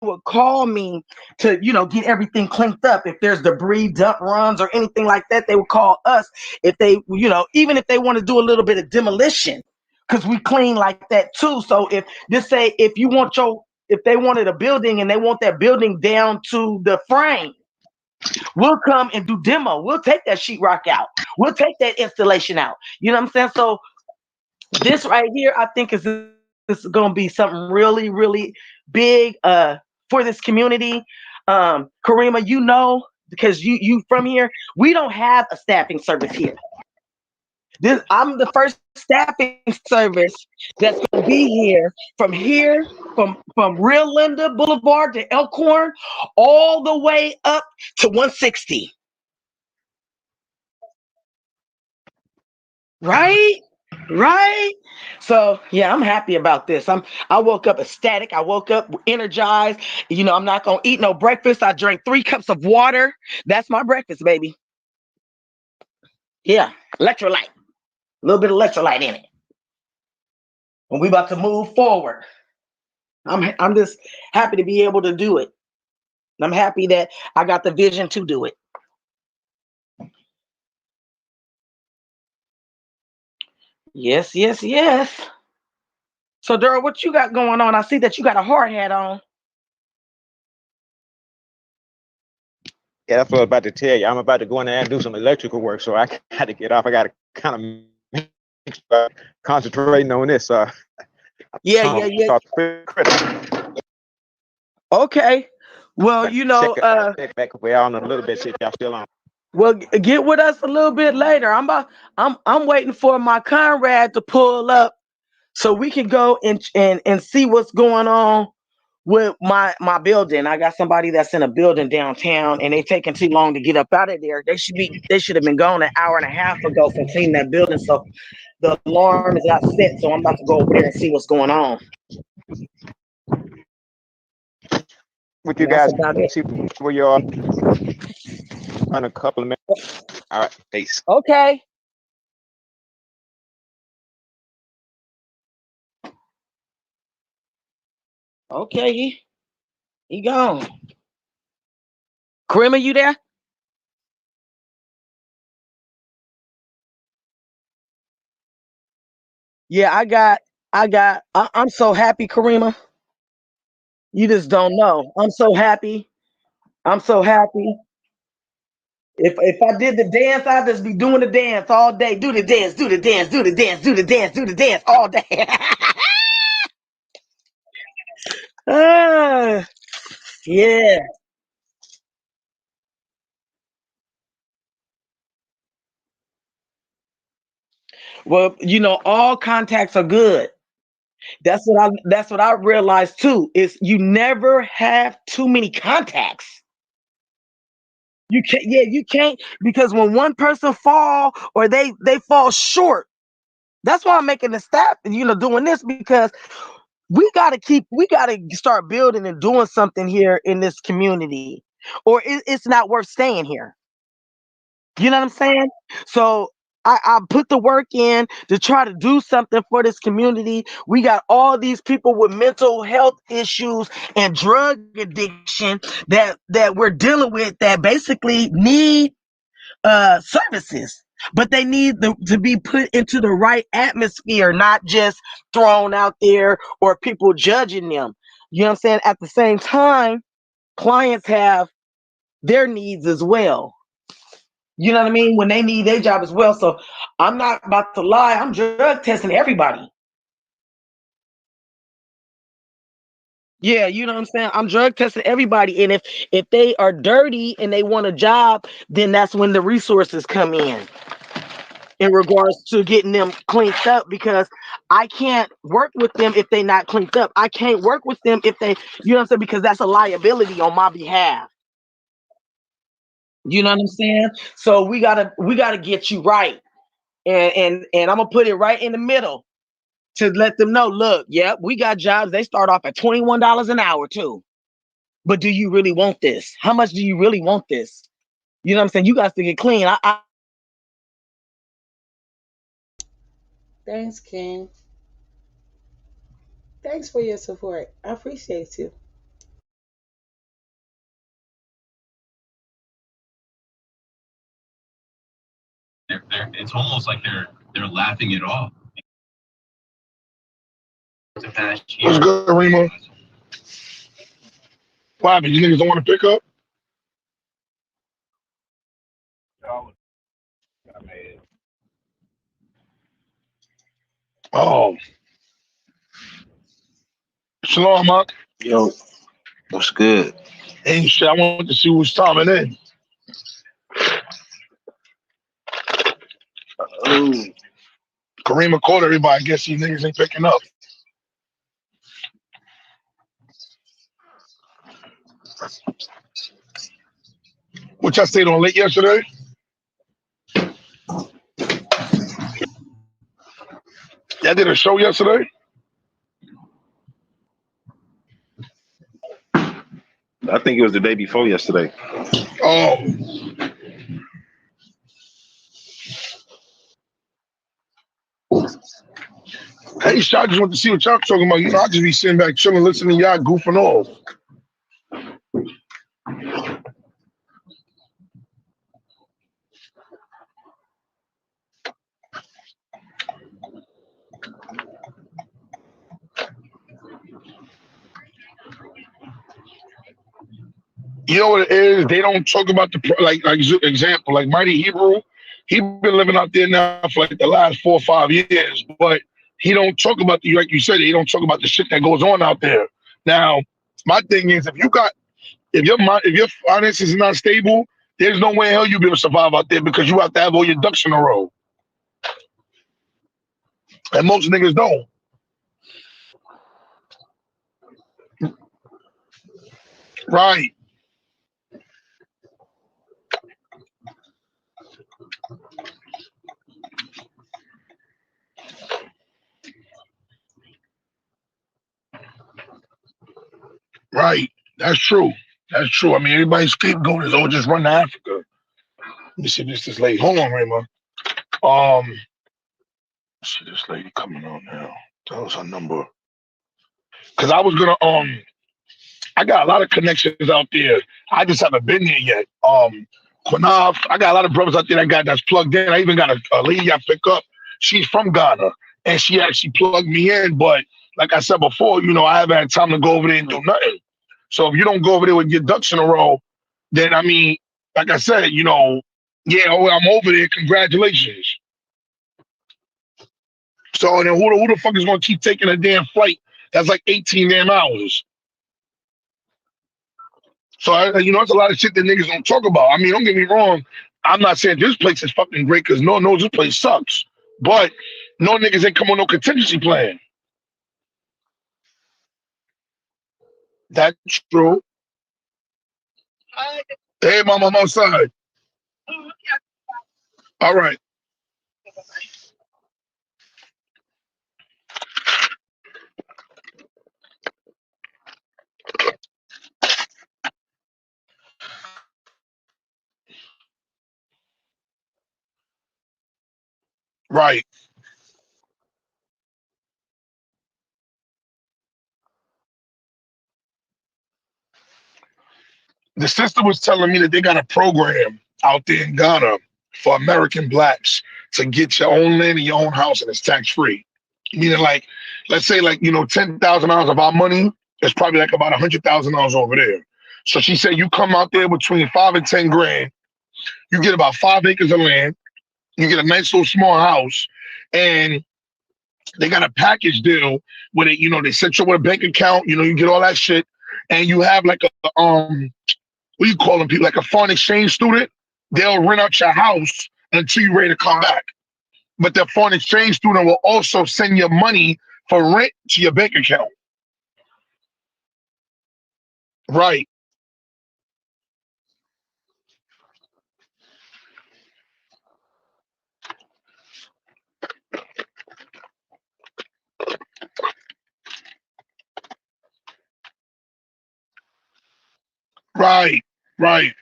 would call me to, get everything cleaned up. If there's debris dump runs or anything like that, they would call us. If they, even if they want to do a little bit of demolition, because we clean like that too. So if just say if they wanted a building and they want that building down to the frame, we'll come and do demo. We'll take that sheetrock out. We'll take that installation out. You know what I'm saying? So this right here, I think is going to be something really, really big for this community. Karima, because you from here, we don't have a staffing service here. I'm the first staffing service that's going to be here from Real Linda Boulevard to Elkhorn, all the way up to 160. Right? Right? So yeah, I'm happy about this. I woke up ecstatic. I woke up energized. I'm not gonna eat no breakfast. I drank 3 cups of water. That's my breakfast, baby. Yeah, electrolyte. A little bit of electrolyte in it. And we about to move forward. I'm just happy to be able to do it. I'm happy that I got the vision to do it. Yes, yes, yes. So Daryl, what you got going on? I see that you got a hard hat on. Yeah, that's what I was about to tell you. I'm about to go in there and do some electrical work, so I got to get off. I got to kind of concentrating on this. Yeah, yeah, yeah. Start critical. Okay. Well, Check back way on a little bit. See if y'all still on. well, get with us a little bit later. I'm waiting for my Conrad to pull up so we can go and see what's going on with my building. I got somebody that's in a building downtown and they taking too long to get up out of there. They should have been gone an hour and a half ago from cleaning that building. So the alarm is not set. So I'm about to go over there and see what's going on. With And you that's guys, about it. see where you are in a couple of minutes. All right, peace. Okay. Okay, he gone. Kareem, are you there? Yeah, I'm so happy, Karima. You just don't know. I'm so happy. I'm so happy. If I did the dance, I'd just be doing the dance all day. Do the dance, do the dance, do the dance, do the dance, do the dance all day. Ah, yeah. Well, all contacts are good. That's what I realized too. Is you never have too many contacts. You can't, yeah, you can't, because when one person fall or they fall short, that's why I'm making the staff, doing this, because we gotta start building and doing something here in this community, or it's not worth staying here. You know what I'm saying? So I put the work in to try to do something for this community. We got all these people with mental health issues and drug addiction that we're dealing with, that basically need services, but they need to be put into the right atmosphere, not just thrown out there or people judging them. You know what I'm saying? At the same time, clients have their needs as well. You know what I mean? When they need their job as well. So I'm not about to lie. I'm drug testing everybody. Yeah, you know what I'm saying? I'm drug testing everybody. And if they are dirty and they want a job, then that's when the resources come in regards to getting them cleaned up, because I can't work with them if they not cleaned up. I can't work with them if they, you know what I'm saying, because that's a liability on my behalf. You know what I'm saying? So we gotta get you right. And I'm gonna put it right in the middle to let them know, look, yep, we got jobs. They start off at $21 an hour too. But do you really want this? How much do you really want this? You know what I'm saying? You guys to get clean. Thanks, King. Thanks for your support. I appreciate you. it's almost like they're laughing it off. The past year. What's good, Rima? Why? You niggas don't want to pick up? Oh, Shalom, Mark. Yo, what's good? Ain't shit. I wanted to see who's timing in. Oh, Karima called everybody. I guess these niggas ain't picking up. What y'all stayed on late yesterday? Y'all did a show yesterday? I think it was the day before yesterday. Oh. Hey, shit, I just want to see what y'all talking about. You know, I just be sitting back chilling, listening to y'all goofing off. You know what it is? They don't talk about the example, like Mighty Hebrew. He been living out there now for like the last 4 or 5 years, but he don't talk about the, like you said, he don't talk about the shit that goes on out there. Now, my thing is, if your finances is not stable, there's no way in hell you'll be able to survive out there because you have to have all your ducks in a row, and most niggas don't. Right, right. That's true. That's true. I mean, everybody's scapegoat is, oh, just run to Africa. Let me see this lady. Hold on, Rayma. See this lady coming on now. That was her number. Cause I was gonna I got a lot of connections out there. I just haven't been there yet. Quanaf, I got a lot of brothers out there that's plugged in. I even got a lady I pick up. She's from Ghana and she actually plugged me in. But like I said before, you know, I haven't had time to go over there and do nothing. So if you don't go over there with your ducks in a row, then I mean, like I said, you know, yeah, oh, I'm over there. Congratulations. So then who the fuck is gonna keep taking a damn flight that's like 18 damn hours? So you know, it's a lot of shit that niggas don't talk about. I mean, don't get me wrong. I'm not saying this place is fucking great because no one knows this place sucks. But no niggas ain't come on no contingency plan. That's true. Hey, mom, I'm outside. All right, right. The sister was telling me that they got a program out there in Ghana for American blacks to get your own land and your own house and it's tax free. Meaning, like, let's say, like, you know, $10,000 of our money is probably like about $100,000 over there. So she said, you come out there between 5 and 10 grand, you get about 5 acres of land, you get a nice little small house, and they got a package deal where they, you know, they set you up with a bank account, you know, you get all that shit, and you have like a what do you call them people, like a foreign exchange student. They'll rent out your house until you're ready to come back. But the foreign exchange student will also send your money for rent to your bank account. Right, right, right,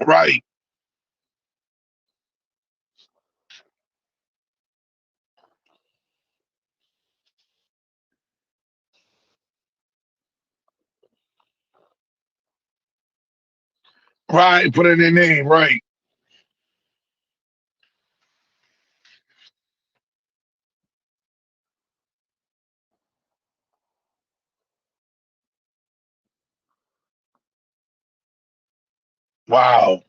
right. Right, put in their name, right. Wow.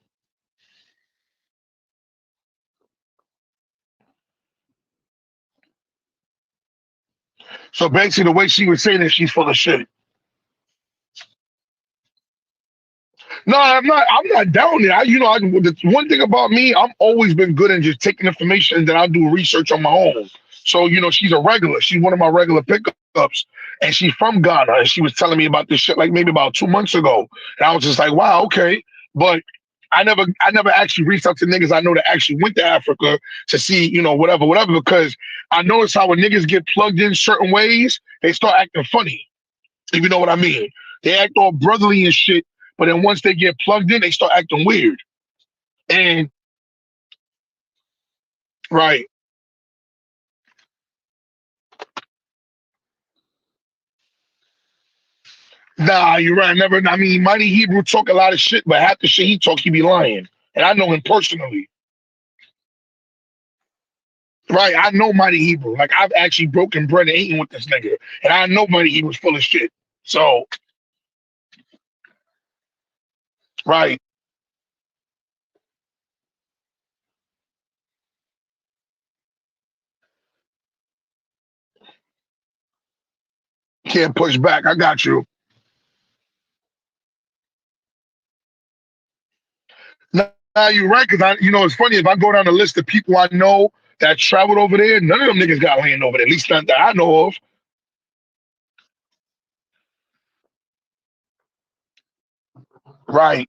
So basically, the way she was saying that she's full of shit. No, I'm not. I'm not down there. The one thing about me, I've always been good in just taking information and then I'll do research on my own. So she's a regular. She's one of my regular pickups, and she's from Ghana. And she was telling me about this shit like maybe about 2 months ago, and I was just like, wow, okay. But I never actually reached out to niggas I know that actually went to Africa to see, whatever, because I noticed how when niggas get plugged in certain ways, they start acting funny. If you know what I mean. They act all brotherly and shit, but then once they get plugged in, they start acting weird. And right, nah, you're right. Never. I mean, Mighty Hebrew talk a lot of shit, but half the shit he talk, he be lying. And I know him personally. Right, I know Mighty Hebrew. Like I've actually broken bread and eaten with this nigga, and I know Mighty Hebrew's full of shit. So right, can't push back. I got you. Now you're right, because it's funny if I go down the list of people I know that traveled over there, none of them niggas got land over there. At least not that I know of. Right,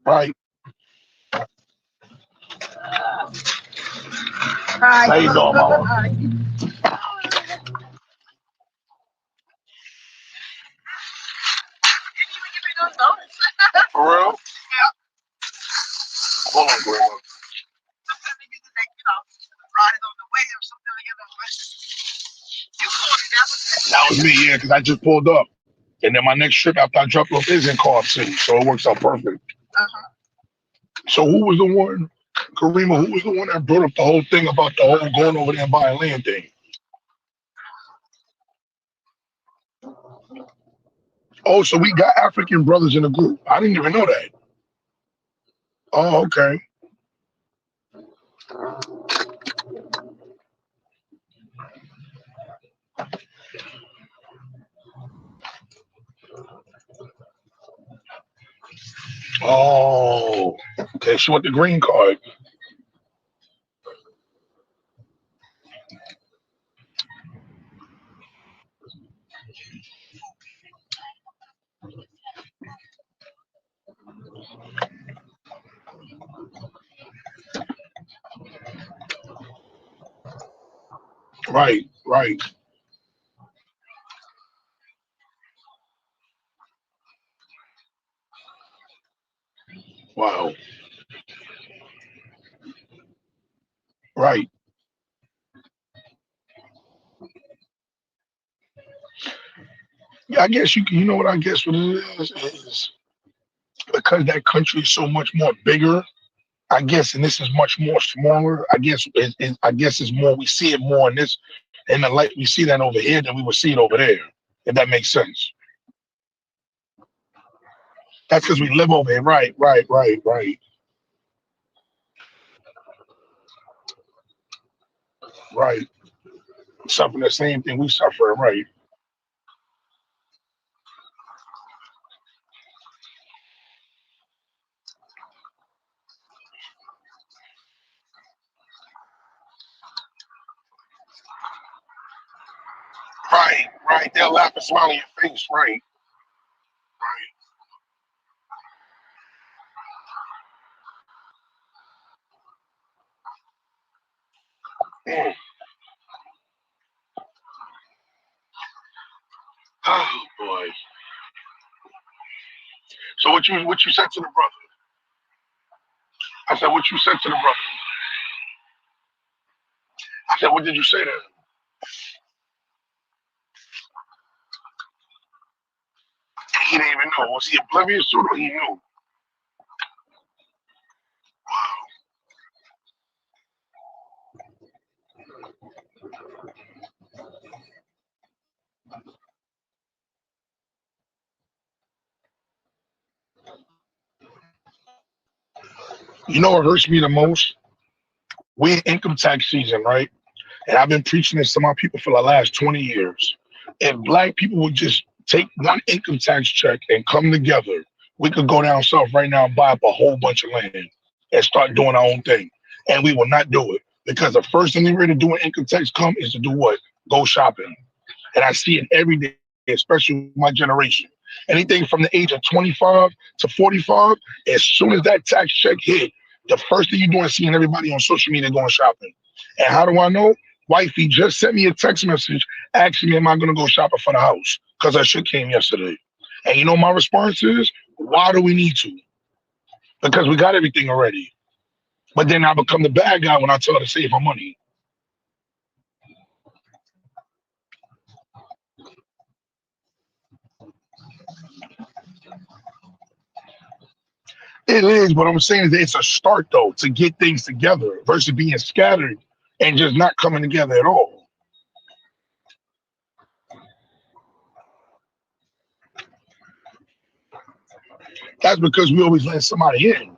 right. How you doing, mama? For real? Hold on, Grandma. That was me, yeah, because I just pulled up. And then my next trip after I dropped off is in Carp City, so it works out perfect. So who was the one, Karima, who was the one that brought up the whole thing about the whole going over there and buying land thing? Oh, so we got African brothers in the group. I didn't even know that. Oh, okay. Oh, okay. She want the green card. Right, right. Wow. Right. Yeah, I guess you know what I guess what it is because that country is so much more bigger. I guess, and this is much more smaller. I guess it's more. We see it more in this, in the light. We see that over here than we would see it over there. If that makes sense. That's because we live over here. Right, right, right, right, right. Suffering the same thing we suffer. Right, right, right. They'll laugh and smile in your face. Right, right. Mm. Oh boy. So what you said to the brother? I said what you said to the brother. I said what did you say to him? He didn't even know. Was he oblivious to it or he knew? You know what hurts me the most? We're in income tax season, right? And I've been preaching this to my people for the last 20 years. If black people would just take one income tax check and come together, we could go down south right now and buy up a whole bunch of land and start doing our own thing. And we will not do it because the first thing we're to do when income tax come is to do what? Go shopping. And I see it every day, especially my generation. Anything from the age of 25 to 45, as soon as that tax check hit, the first thing you're doing is seeing everybody on social media going shopping. And how do I know? Wifey just sent me a text message asking me, am I going to go shopping for the house? Because that shit came yesterday. And you know my response is, why do we need to? Because we got everything already. But then I become the bad guy when I tell her to save her money. It is, but I'm saying is that it's a start though to get things together versus being scattered and just not coming together at all. That's because we always let somebody in.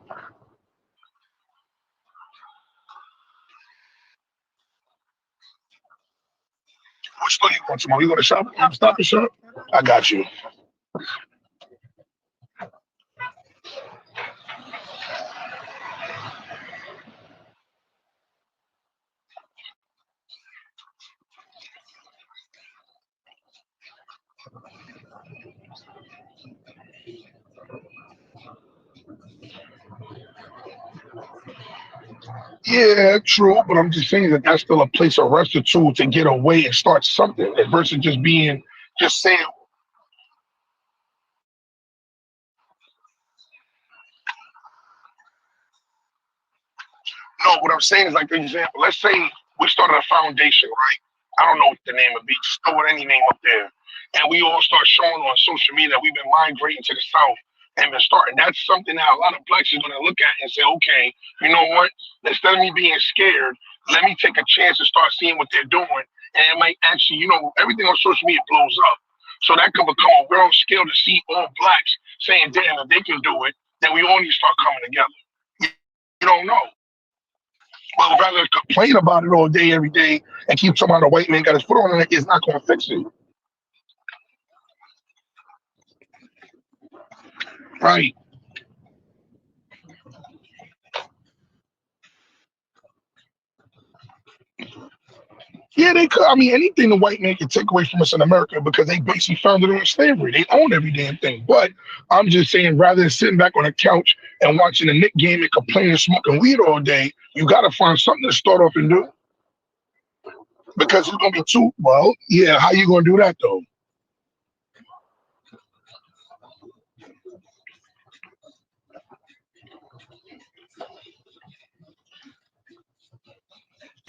Which store you going tomorrow? You going to shop? Stop and shop? I got you. Yeah, true, but I'm just saying that that's still a place of restitute to get away and start something versus just being just saying. No, what I'm saying is like an example. Let's say we started a foundation, right? I don't know what the name would be. Just throw any name up there, and we all start showing on social media that we've been migrating to the south and been starting. That's something that a lot of blacks are going to look at and say, okay, you know what? Instead of me being scared, let me take a chance and start seeing what they're doing, and it might actually, everything on social media blows up. So that could become a world scale to see all blacks saying, damn, if they can do it, then we all need to start coming together. You don't know. Well, rather complain about it all day, every day, and keep talking about a white man got his foot on it, it's not going to fix it. Right. Yeah, they could. I mean, anything the white man can take away from us in America because they basically founded it on slavery. They own every damn thing. But I'm just saying, rather than sitting back on the couch and watching the Knick game and complaining and smoking weed all day, you got to find something to start off and do. Because it's going to be too, well, yeah, how you going to do that, though?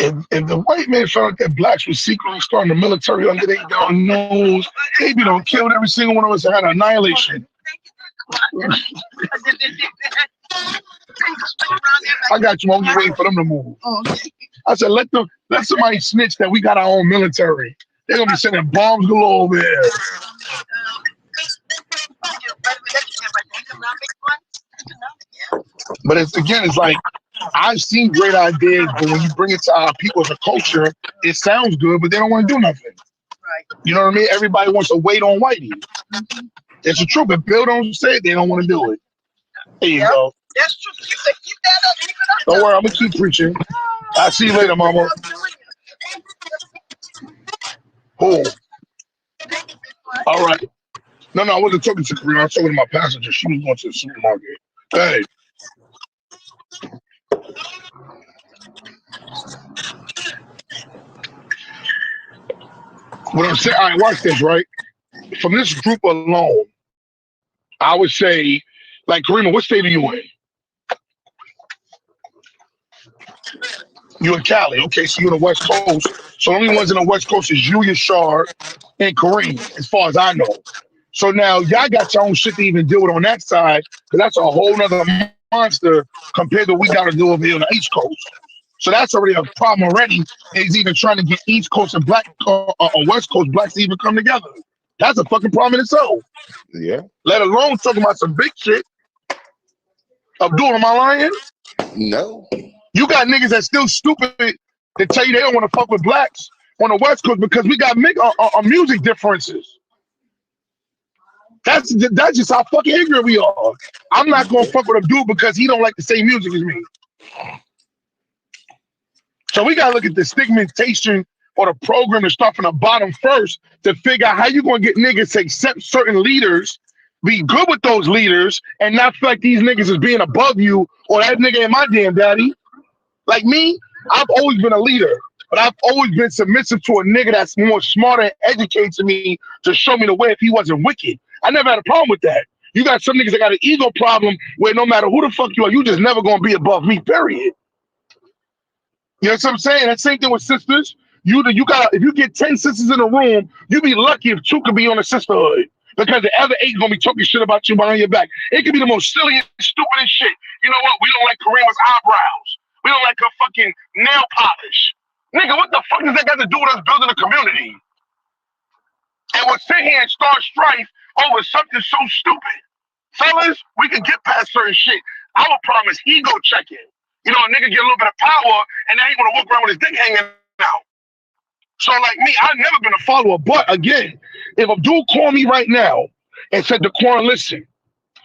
If the white man found out that blacks were secretly starting the military under their damn nose, they'd be done killed every single one of us and had annihilation. I got you. I'm just waiting for them to move. I said, let somebody snitch that we got our own military. They're gonna be sending bombs galore over there. But it's like I've seen great ideas, but when you bring it to our people as a culture, it sounds good, but they don't want to do nothing. Right. You know what I mean? Everybody wants to wait on whitey. It's the truth. If Bill don't say it, they don't want to do it. There you go. That's true. You said keep that up. Keep it up. Don't worry, I'm gonna keep preaching. I'll see you later, mama. Oh. All right. No, I wasn't talking to Karina. I was talking to my passenger. She was going to the supermarket. Hey. What I'm saying, all right, watch this, right? From this group alone, I would say, like, Karima, what state are you in? You in Cali. Okay, so you're in the West Coast. So the only ones in the West Coast is you, Yashar, and Kareem, as far as I know. So now y'all got your own shit to even deal with on that side, because that's a whole nother monster compared to what we got to do over here on the East Coast. So that's already a problem already, is even trying to get East Coast and West Coast blacks to even come together. That's a fucking problem in itself. Yeah. Let alone talking about some big shit. Abdul, am I lying? No. You got niggas that's still stupid that tell you they don't want to fuck with blacks on the West Coast because we got music differences. That's just how fucking ignorant we are. I'm not gonna fuck with Abdul because he don't like the same music as me. So we gotta look at the stigmatization or the program to start from the bottom first to figure out how you gonna get niggas to accept certain leaders, be good with those leaders, and not feel like these niggas is being above you or that nigga ain't my damn daddy. Like me, I've always been a leader, but I've always been submissive to a nigga that's more smarter and educated than me to show me the way if he wasn't wicked. I never had a problem with that. You got some niggas that got an ego problem where no matter who the fuck you are, you just never gonna be above me, period. You know what I'm saying? That same thing with sisters. You got if you get 10 sisters in a room, you be lucky if 2 could be on a sisterhood. Because the other 8 gonna be talking shit about you behind your back. It could be the most silly and stupidest shit. You know what? We don't like Karima's eyebrows. We don't like her fucking nail polish. Nigga, what the fuck does that got to do with us building a community? And we'll sit here and start strife over something so stupid. Fellas, we can get past certain shit. Our problem is ego checking. You know, a nigga get a little bit of power and now he want to walk around with his dick hanging out. So like me, I've never been a follower. But again, if Abdul called me right now and said, Daquan, listen,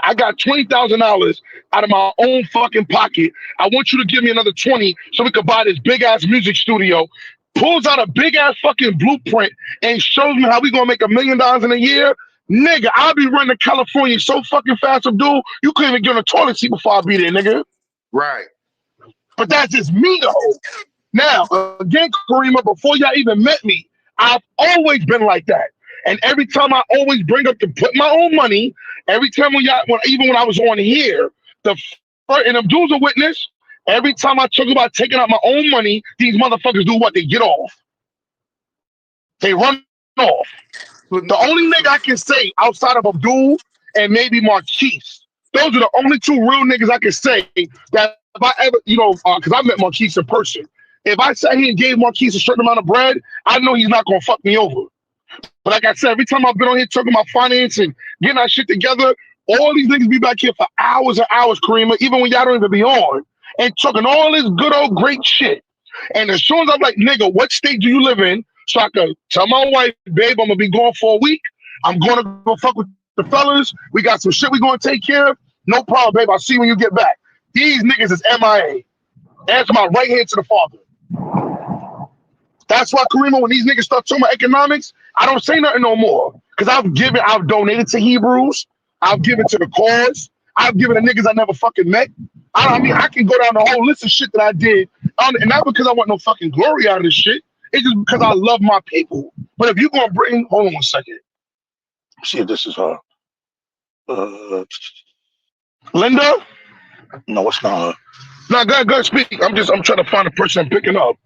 I got $20,000 out of my own fucking pocket. I want you to give me another 20 so we could buy this big ass music studio. Pulls out a big ass fucking blueprint and shows me how we gonna make $1 million in a year. Nigga, I'll be running to California so fucking fast, Abdul, you couldn't even get on a toilet seat before I be there, nigga. Right. But that's just me though. Now, again, Karima, before y'all even met me, I've always been like that. And every time I always bring up to put my own money, every time even when I was on here, and Abdul's a witness, every time I talk about taking out my own money, these motherfuckers do what? They get off. They run off. The only nigga I can say outside of Abdul and maybe Marquise, those are the only 2 real niggas I can say that if I ever, because I met Marquise in person. If I sat here and gave Marquise a certain amount of bread, I know he's not gonna fuck me over. But like I said, every time I've been on here talking about finance and getting our shit together, all these niggas be back here for hours and hours, Karima, even when y'all don't even be on, and talking all this good old great shit. And as soon as I'm like, nigga, what state do you live in? So I can tell my wife, babe, I'm gonna be gone for a week. I'm gonna go fuck with the fellas. We got some shit we gonna take care of. No problem, babe. I'll see you when you get back. These niggas is MIA. That's my right hand to the father. That's why, Karima, when these niggas start talking about economics, I don't say nothing no more. Because I've donated to Hebrews. I've given to the cause. I've given to niggas I never fucking met. I can go down the whole list of shit that I did. And not because I want no fucking glory out of this shit. It's just because I love my people. But if you're going to bring, hold on 1 second. See if this is her. Linda? No, it's not her. No, go ahead, speak. I'm trying to find the person I'm picking up.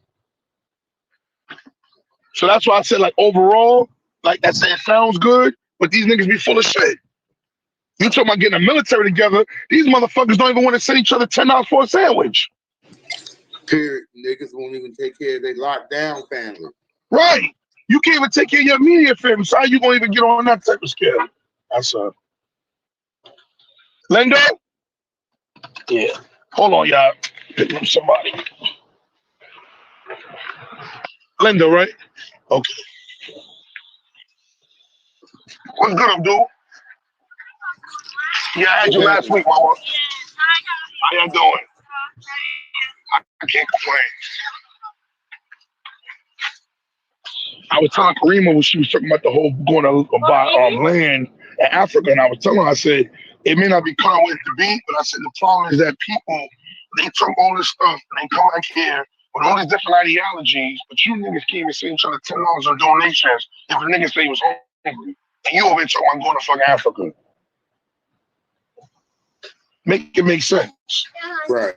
So that's why I said, like, overall, like I said, it sounds good, but these niggas be full of shit. You talking about getting a military together, these motherfuckers don't even want to send each other $10 for a sandwich. Period. Niggas won't even take care of their lockdown family. Right. You can't even take care of your immediate family, so how you gonna even get on that type of scale? That's Linda? Yeah. Hold on, y'all. Picking up somebody. Linda, right? Okay. What's good, Abdul? Yeah, I had you last week, mama. How y'all doing? I can't complain. I was telling Karima when she was talking about the whole going to buy land in Africa, and I was telling her, I said, it may not be cut away to be, but I said the problem is that people, they took all this stuff and they come back here with all these different ideologies, but you niggas can't even say each other $10 on donations if a nigga say he was hungry. And you over here talking about going to fucking Africa. Make it make sense. Right.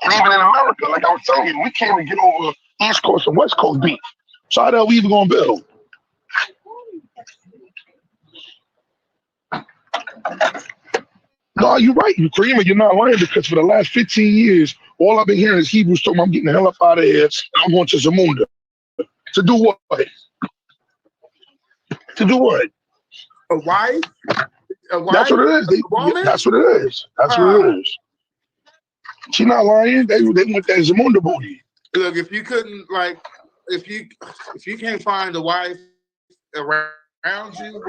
And even in America, like I was telling you, we can't even get over East Coast and West Coast beef. So how the hell we even gonna build? No, you're right, Karima, you're not lying, because for the last 15 years, all I've been hearing is Hebrews talking about I'm getting the hell up out of here and I'm going to Zamunda. To do what? To do what? A wife? A wife? That's what it is. A woman? That's what it is. That's what it is. She not lying. They want that Zamunda booty. Look, if you couldn't like, if you can't find a wife around you,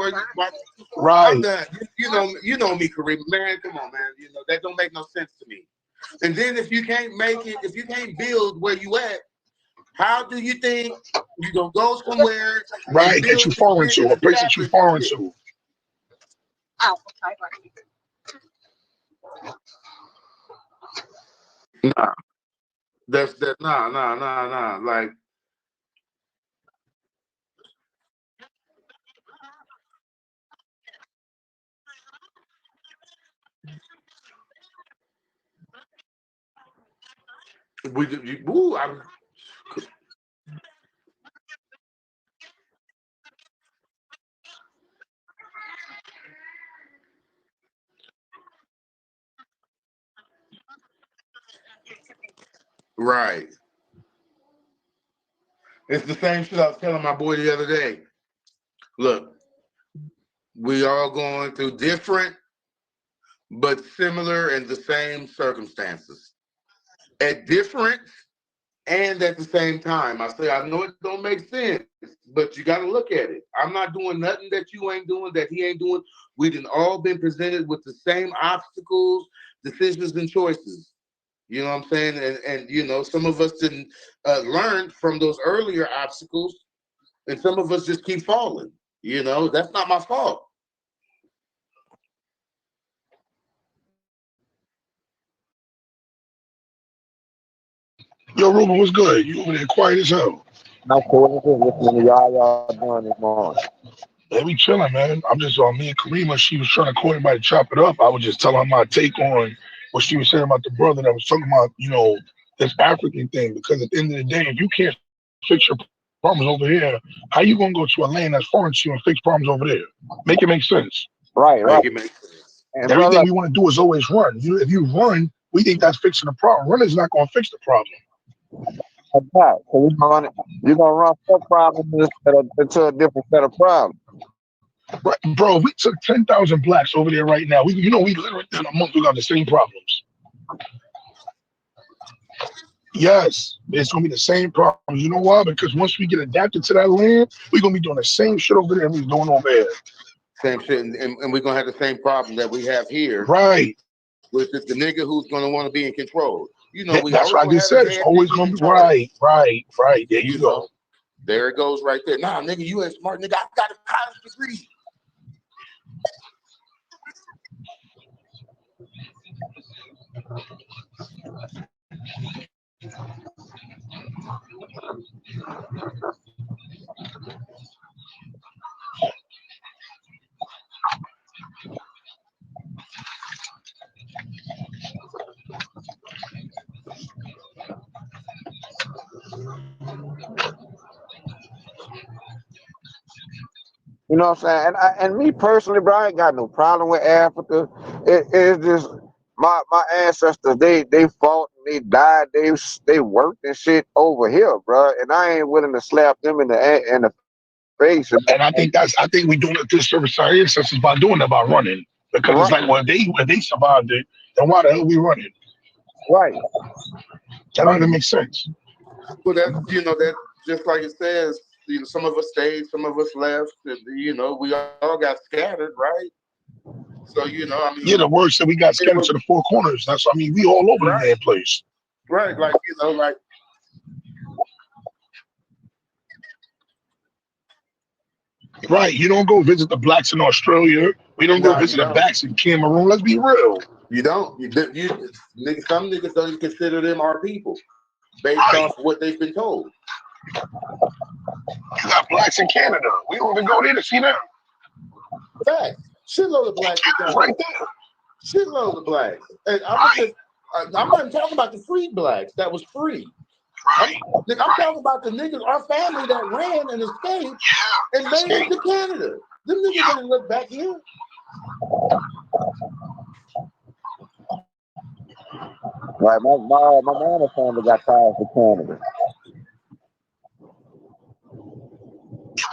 Right. I'm done. You know me, Kareem. Man, come on, man. You know that don't make no sense to me. And then if you can't make it, if you can't build where you at, how do you think you gonna go somewhere? Right, that you foreign to, a place that you foreign to. Nah, nah. Like, right. It's the same shit I was telling my boy the other day. Look, we all going through different but similar and the same circumstances. At different and at the same time. I say, I know it don't make sense, but you got to look at it. I'm not doing nothing that you ain't doing, that he ain't doing. We done all been presented with the same obstacles, decisions, and choices. You know what I'm saying? And you know, some of us didn't learn from those earlier obstacles, and some of us just keep falling. You know, that's not my fault. Yo, Ruben, what's good? You over there quiet as hell. I'm cool. Listening to y'all doing this morning. Yeah, we chilling, man. I'm just on me and Karima. She was trying to call anybody to chop it up. I was just telling her my take on what she was saying about the brother that was talking about, you know, this African thing. Because at the end of the day, if you can't fix your problems over here, how you gonna go to a land that's foreign to you and fix problems over there? Make it make sense. Right. Make it make sense. And Everything we want to do is always run. If you run, we think that's fixing the problem. Running's not gonna fix the problem. so you're gonna run some problems into a different set of problems. Right, bro, we took 10,000 blacks over there right now. We literally in a month we got the same problems. Yes, it's gonna be the same problems. You know why? Because once we get adapted to that land, we're gonna be doing the same shit over there we're doing over there. Same shit, and we're gonna have the same problem that we have here. Right. With the nigga who's gonna want to be in control. You know, That's what I just said. It's always gonna be right. There you go. Know, there it goes right there. Nah, nigga, you ain't smart, nigga. I got a college degree. You know what I'm saying? And me personally, bro, I ain't got no problem with Africa. It's just my ancestors. They fought and they died. They worked and shit over here, bro. And I ain't willing to slap them in the face. And I think we doing a disservice to our ancestors by doing that, by running. Because it's like, well, they survived it, then why the hell we running? Right. That don't even make sense. Well, that just like it says. You know, some of us stayed, some of us left, and we all got scattered, right? So yeah, the word said we got scattered to the four corners. That's we all over the damn place. Right, like right. You don't go visit the blacks in Australia. We don't go visit the blacks in Cameroon. Let's be real. You don't. Some niggas don't even consider them our people based off what they've been told. You got blacks in Canada. We don't even go there to see them. Fact. Shitload of blacks in Canada. Right there. Shitload of blacks. And I'm not even talking about the free blacks that was free. Right. I'm talking about the niggas, our family that ran and escaped and made it to Canada. Them niggas didn't look back here. Right. My mama's family got tired for Canada.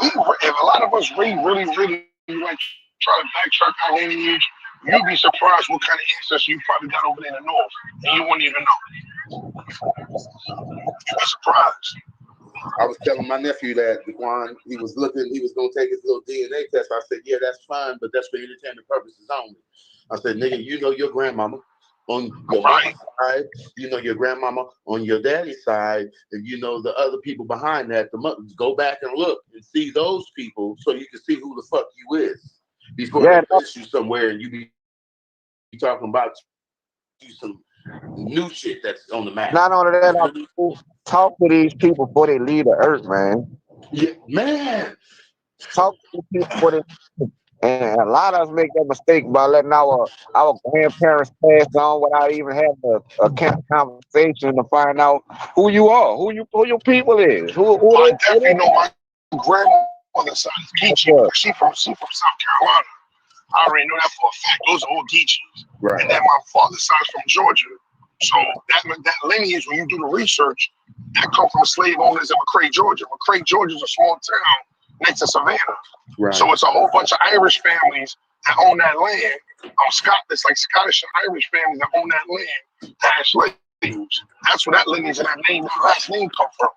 If a lot of us really like try to backtrack our lineage, you'd be surprised what kind of ancestry you probably got over there in the north, and you wouldn't even know. You'd be surprised. I was telling my nephew that Juan, he was going to take his little DNA test. I said, yeah, that's fine, but that's for entertainment purposes only. I said, nigga, you know your grandmama on your mama's side, you know your grandmama on your daddy's side, and you know the other people behind that. Go back and look and see those people so you can see who the fuck you is before they place you somewhere and you be talking about you some new shit that's on the map. Not only that, I talk to these people before they leave the earth, man. Yeah, man. Talk to these people before they. And a lot of us make that mistake by letting our grandparents pass on without even having a conversation to find out who you are, who your people is, who I they. definitely know my grandmother's side is Geechee. She from South Carolina. I already know that for a fact. Those are all Geechees. Right. And then my father's side is from Georgia. So that lineage, when you do the research, that come from slave owners in McCray, Georgia. McCray, Georgia is a small town next to Savannah. Right. So it's a whole bunch of Irish families that own that land. It's like Scottish and Irish families that own that land that had slaves. That's where that lineage and that name, that last name come from.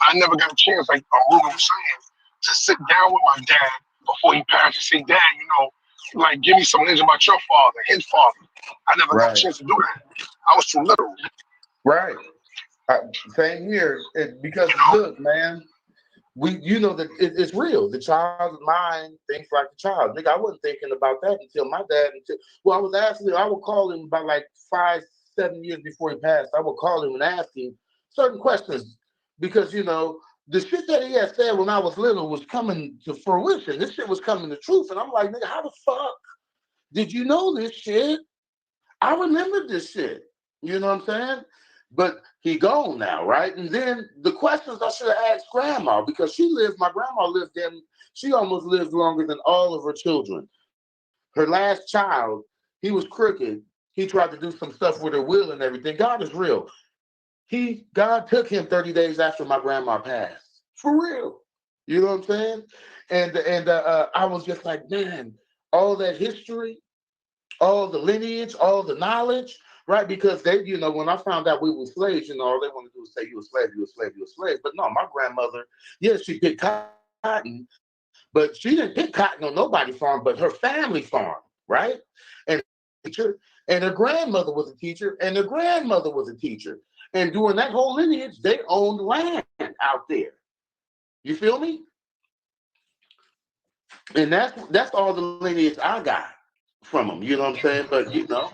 I never got a chance, like Ruben was saying, to sit down with my dad before he passed and say, Dad, you know, like give me some news about your father, his father. I never got a chance to do that. I was too little. Right. Same here. Because look, man, you know that it's real. The child's mind thinks like the child. Nigga, I wasn't thinking about that until my dad. I was asking. I would call him about like 5-7 years before he passed. I would call him and ask him certain questions because you know the shit that he had said when I was little was coming to fruition. This shit was coming to truth, and I'm like, nigga, how the fuck did you know this shit? I remember this shit. You know what I'm saying? But he gone now, right? And then the questions I should have asked grandma because my grandma lived she almost lived longer than all of her children. Her last child, he was crooked. He tried to do some stuff with her will and everything. God is real. God took him 30 days after my grandma passed. For real. You know what I'm saying? And I was just like, man, all that history, all the lineage, all the knowledge, right? Because they, you know, when I found out we were slaves, you know, all they want to do is say you a slave, you a slave, you a slave. But no, my grandmother, yes, she picked cotton, but she didn't pick cotton on nobody's farm, but her family farm, right? And teacher, and her grandmother was a teacher, and her grandmother was a teacher. And during that whole lineage, they owned land out there. You feel me? And that's all the lineage I got from them. You know what I'm saying? But you know,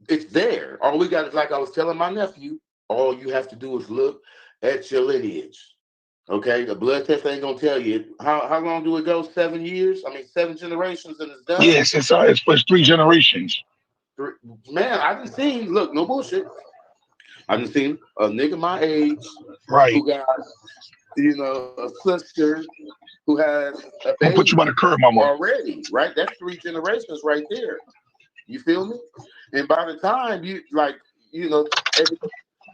it's there. All we got is, like I was telling my nephew, all you have to do is look at your lineage. Okay, the blood test ain't gonna tell you how long do it go? 7 years? I mean, 7 generations and it's done. Yes, it's 3 generations. Man, I didn't see. Look, no bullshit. I didn't see a nigga my age, right? Who got, you know, a sister who has a baby. I'll put you by the curb, mama. Already, right? That's 3 generations right there. You feel me? And by the time you like, you know,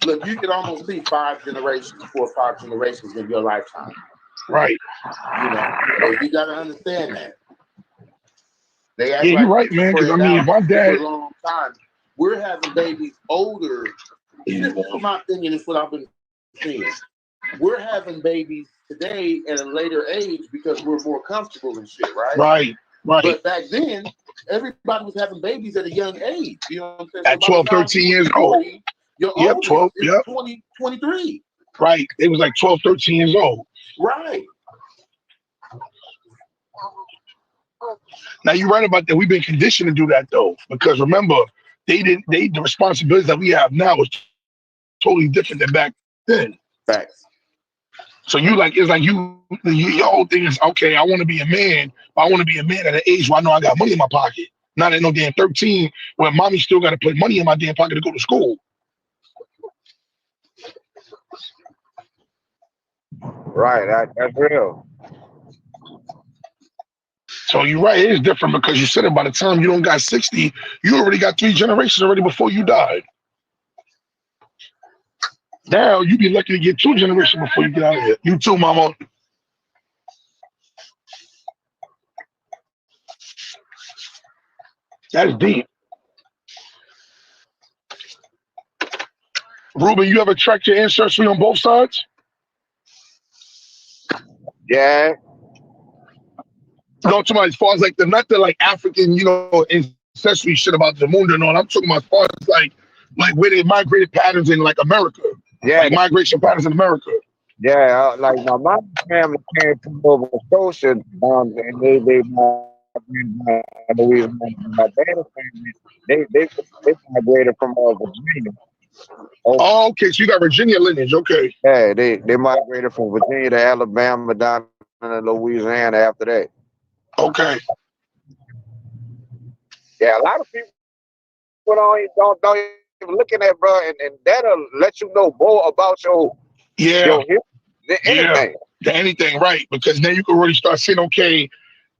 look, you can almost see 5 generations, 4 or 5 generations in your lifetime. Right. You know, so you got to understand that. They act yeah, you're right, man. Because I mean, my dad. For a long time, we're having babies older. This is my opinion. It's what I've been seeing. We're having babies today at a later age because we're more comfortable and shit, right? Right. But back then, everybody was having babies at a young age. You know what I'm saying? At 12, 13 years old. Your 12. Yep. 20, 23. Right. It was like 12, 13 years old. Right. Now you're right about that. We've been conditioned to do that though, because remember, the responsibilities that we have now is totally different than back then. Facts. So you like, it's like your whole thing is, okay, I want to be a man, but I want to be a man at an age where I know I got money in my pocket. Not at no damn 13 when mommy still got to put money in my damn pocket to go to school. Right, that's real. So you're right, it is different because you said it, by the time you don't got 60, you already got 3 generations already before you died. Now you be lucky to get 2 generations before you get out of here. You too, mama. That's deep. Ruben, you ever tracked your ancestry on both sides? Yeah. No, to my as far as like not the like African, ancestry shit about the moon and all. I'm talking about as far as like where they migrated patterns in like America, Yeah. like migration patterns in America. Yeah. Like my mom's family came from Nova Scotia, and they Louisiana. My dad's family, they migrated from Virginia. Oh, okay, so you got Virginia lineage, okay. Yeah, they migrated from Virginia to Alabama down to Louisiana after that. Okay. Yeah, a lot of people don't even looking at, bro, and that'll let you know more about your history than anything. Anything, right? Because then you can really start saying, okay,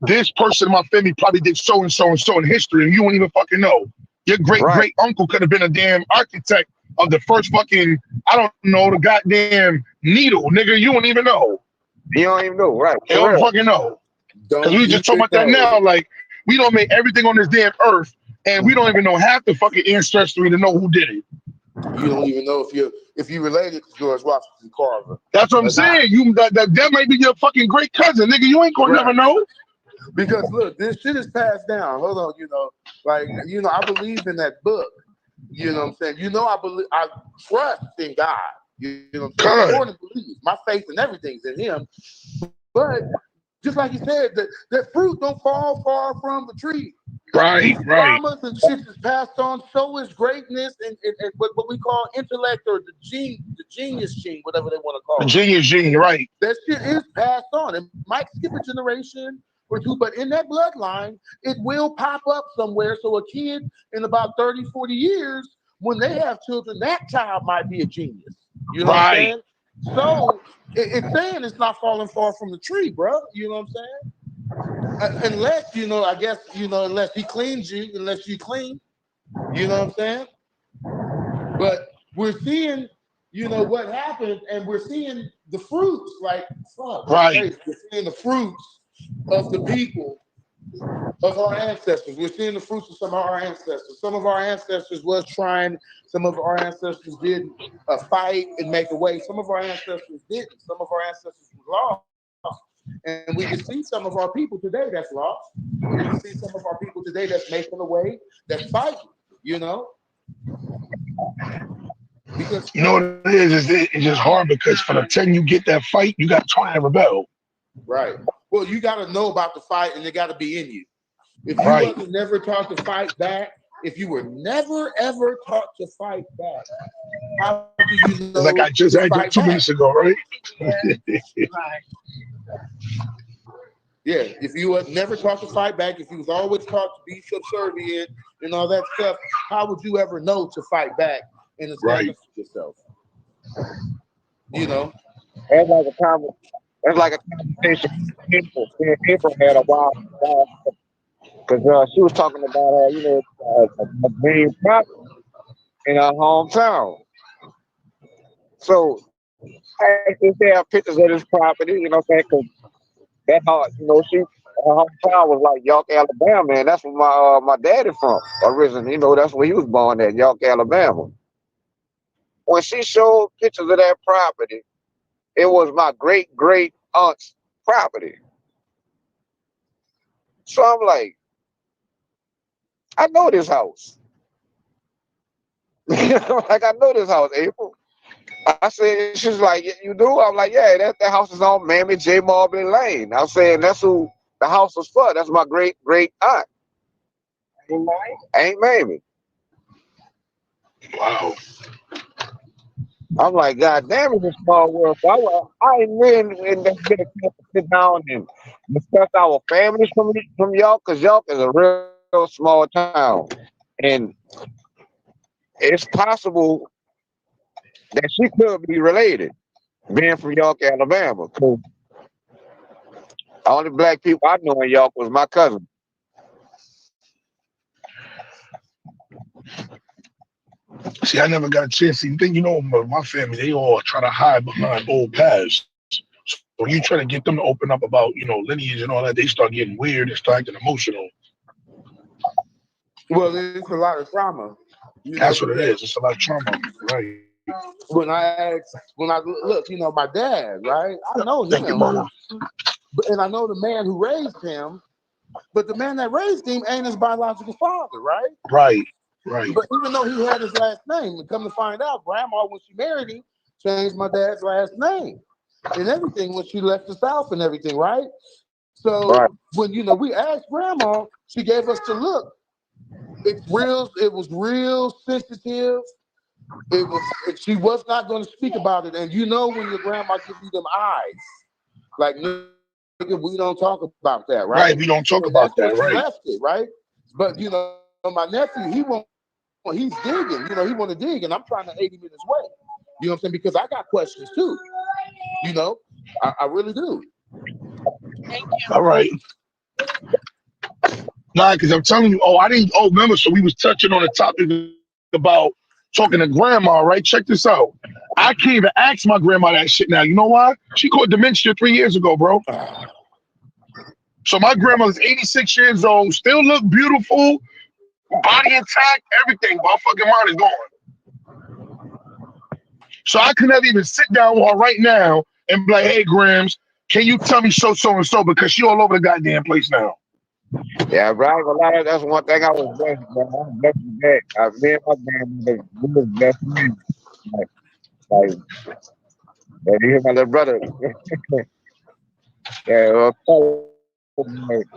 this person in my family probably did so and so and so in history, and you won't even fucking know. Your great uncle could have been a damn architect of the first fucking, I don't know, the goddamn needle, nigga. You won't even know. You don't even know, right? You don't fucking know. Because we just talking about that now. Like, we don't make everything on this damn earth, and we don't even know half the fucking ancestry to know who did it. You don't even know if you related to George Washington Carver. That's what I'm saying. That might be your fucking great cousin, nigga. You ain't gonna never know. Because look, this shit is passed down. Hold on, I believe in that book. You know what I'm saying? I trust in God. You know what I'm saying? More than believe. My faith and everything's in Him. But just like you said, that fruit don't fall far from the tree. Right. Promise and shit is passed on. So is greatness and what we call intellect or the genius gene, whatever they want to call it. The genius gene, right? That shit is passed on. It might skip a generation or two, but in that bloodline, it will pop up somewhere. So a kid in about 30, 40 years, when they have children, that child might be a genius. You know what I'm saying? So it's saying it's not falling far from the tree, bro. You know what I'm saying? Unless, unless he cleans you, unless you clean. You know what I'm saying? But we're seeing, what happened, and we're seeing the fruits, like, fuck. Right. We're seeing the fruits of the people, of our ancestors. We're seeing the fruits of some of our ancestors. Some of our ancestors was trying. Some of our ancestors did fight and make a way. Some of our ancestors didn't. Some of our ancestors were lost. And we can see some of our people today that's lost. We can see some of our people today that's making a way, that's fighting, Because what it is it's just hard because for the 10 you get that fight, you got to try and rebel. Right. Well, you got to know about the fight, and it got to be in you. If you wasn't never taught to fight back, if you were never ever taught to fight back, how do you know? Like I just had that 2 minutes ago, right? Yeah, if you were never taught to fight back, if you was always taught to be subservient and all that stuff, how would you ever know to fight back and to stand up for yourself? That's like a conversation April had a while because she was talking about a green property in her hometown. So I actually have pictures of this property, you know what I'm saying? Because that how her hometown was like York, Alabama, and that's where my daddy from originally. That's where he was born at, York, Alabama. When she showed pictures of that property, it was my great aunt's property. So I'm like, I know this house. Like, I know this house, April. I said, she's like, you do? I'm like, yeah, that house is on Mammy J. Marbley Lane. I'm saying that's who the house was for. That's my great aunt. Ain't Mammy. Wow. I'm like, God damn, it's a small world. So I ain't really get a chance to sit down and discuss our families from York, because York is a real small town. And it's possible that she could be related, being from York, Alabama. Cause only black people I know in York was my cousin. See, I never got a chance to think, my family, they all try to hide behind old paths. So when you try to get them to open up about, lineage and all that, they start getting weird and start getting emotional. Well, it's a lot of trauma. You know, That's what it is. It's a lot of trauma, right? when I look, you know, my dad, right? I know Thank you, him, mama. and I know the man who raised him, but the man that raised him ain't his biological father, right? Right, right. But even though he had his last name, and come to find out, grandma, when she married him, changed my dad's last name and everything when she left the South and everything, right? So Right. when, you know, we asked grandma, she gave us the look. It was real sensitive. It was. She was not going to speak about it, and you know when your grandma gives you them eyes, like nigga, we don't talk about that, right? Right, we don't talk So about that's that, where she right? left it, right? But you know, my nephew, he's digging. You know, he want to dig, and I'm trying to aid him in his way. You know what I'm saying? Because I got questions too. You know, I really do. All right. Nah, because I'm telling you, remember, so we was touching on the topic about talking to grandma, right? Check this out. I can't even ask my grandma that shit now. You know why? She caught dementia 3 years ago, bro. So my grandma's 86 years old, still look beautiful, body intact, everything, but her fucking mind is gone. So I could never even sit down with her right now and be like, hey, Grams, can you tell me so and so? Because she all over the goddamn place now. Yeah, bro. That's one thing I was blessed, bro. I'm blessed with that. Me and my grandmother, we was best friends. Like, you hear my little brother? Yeah, well, like,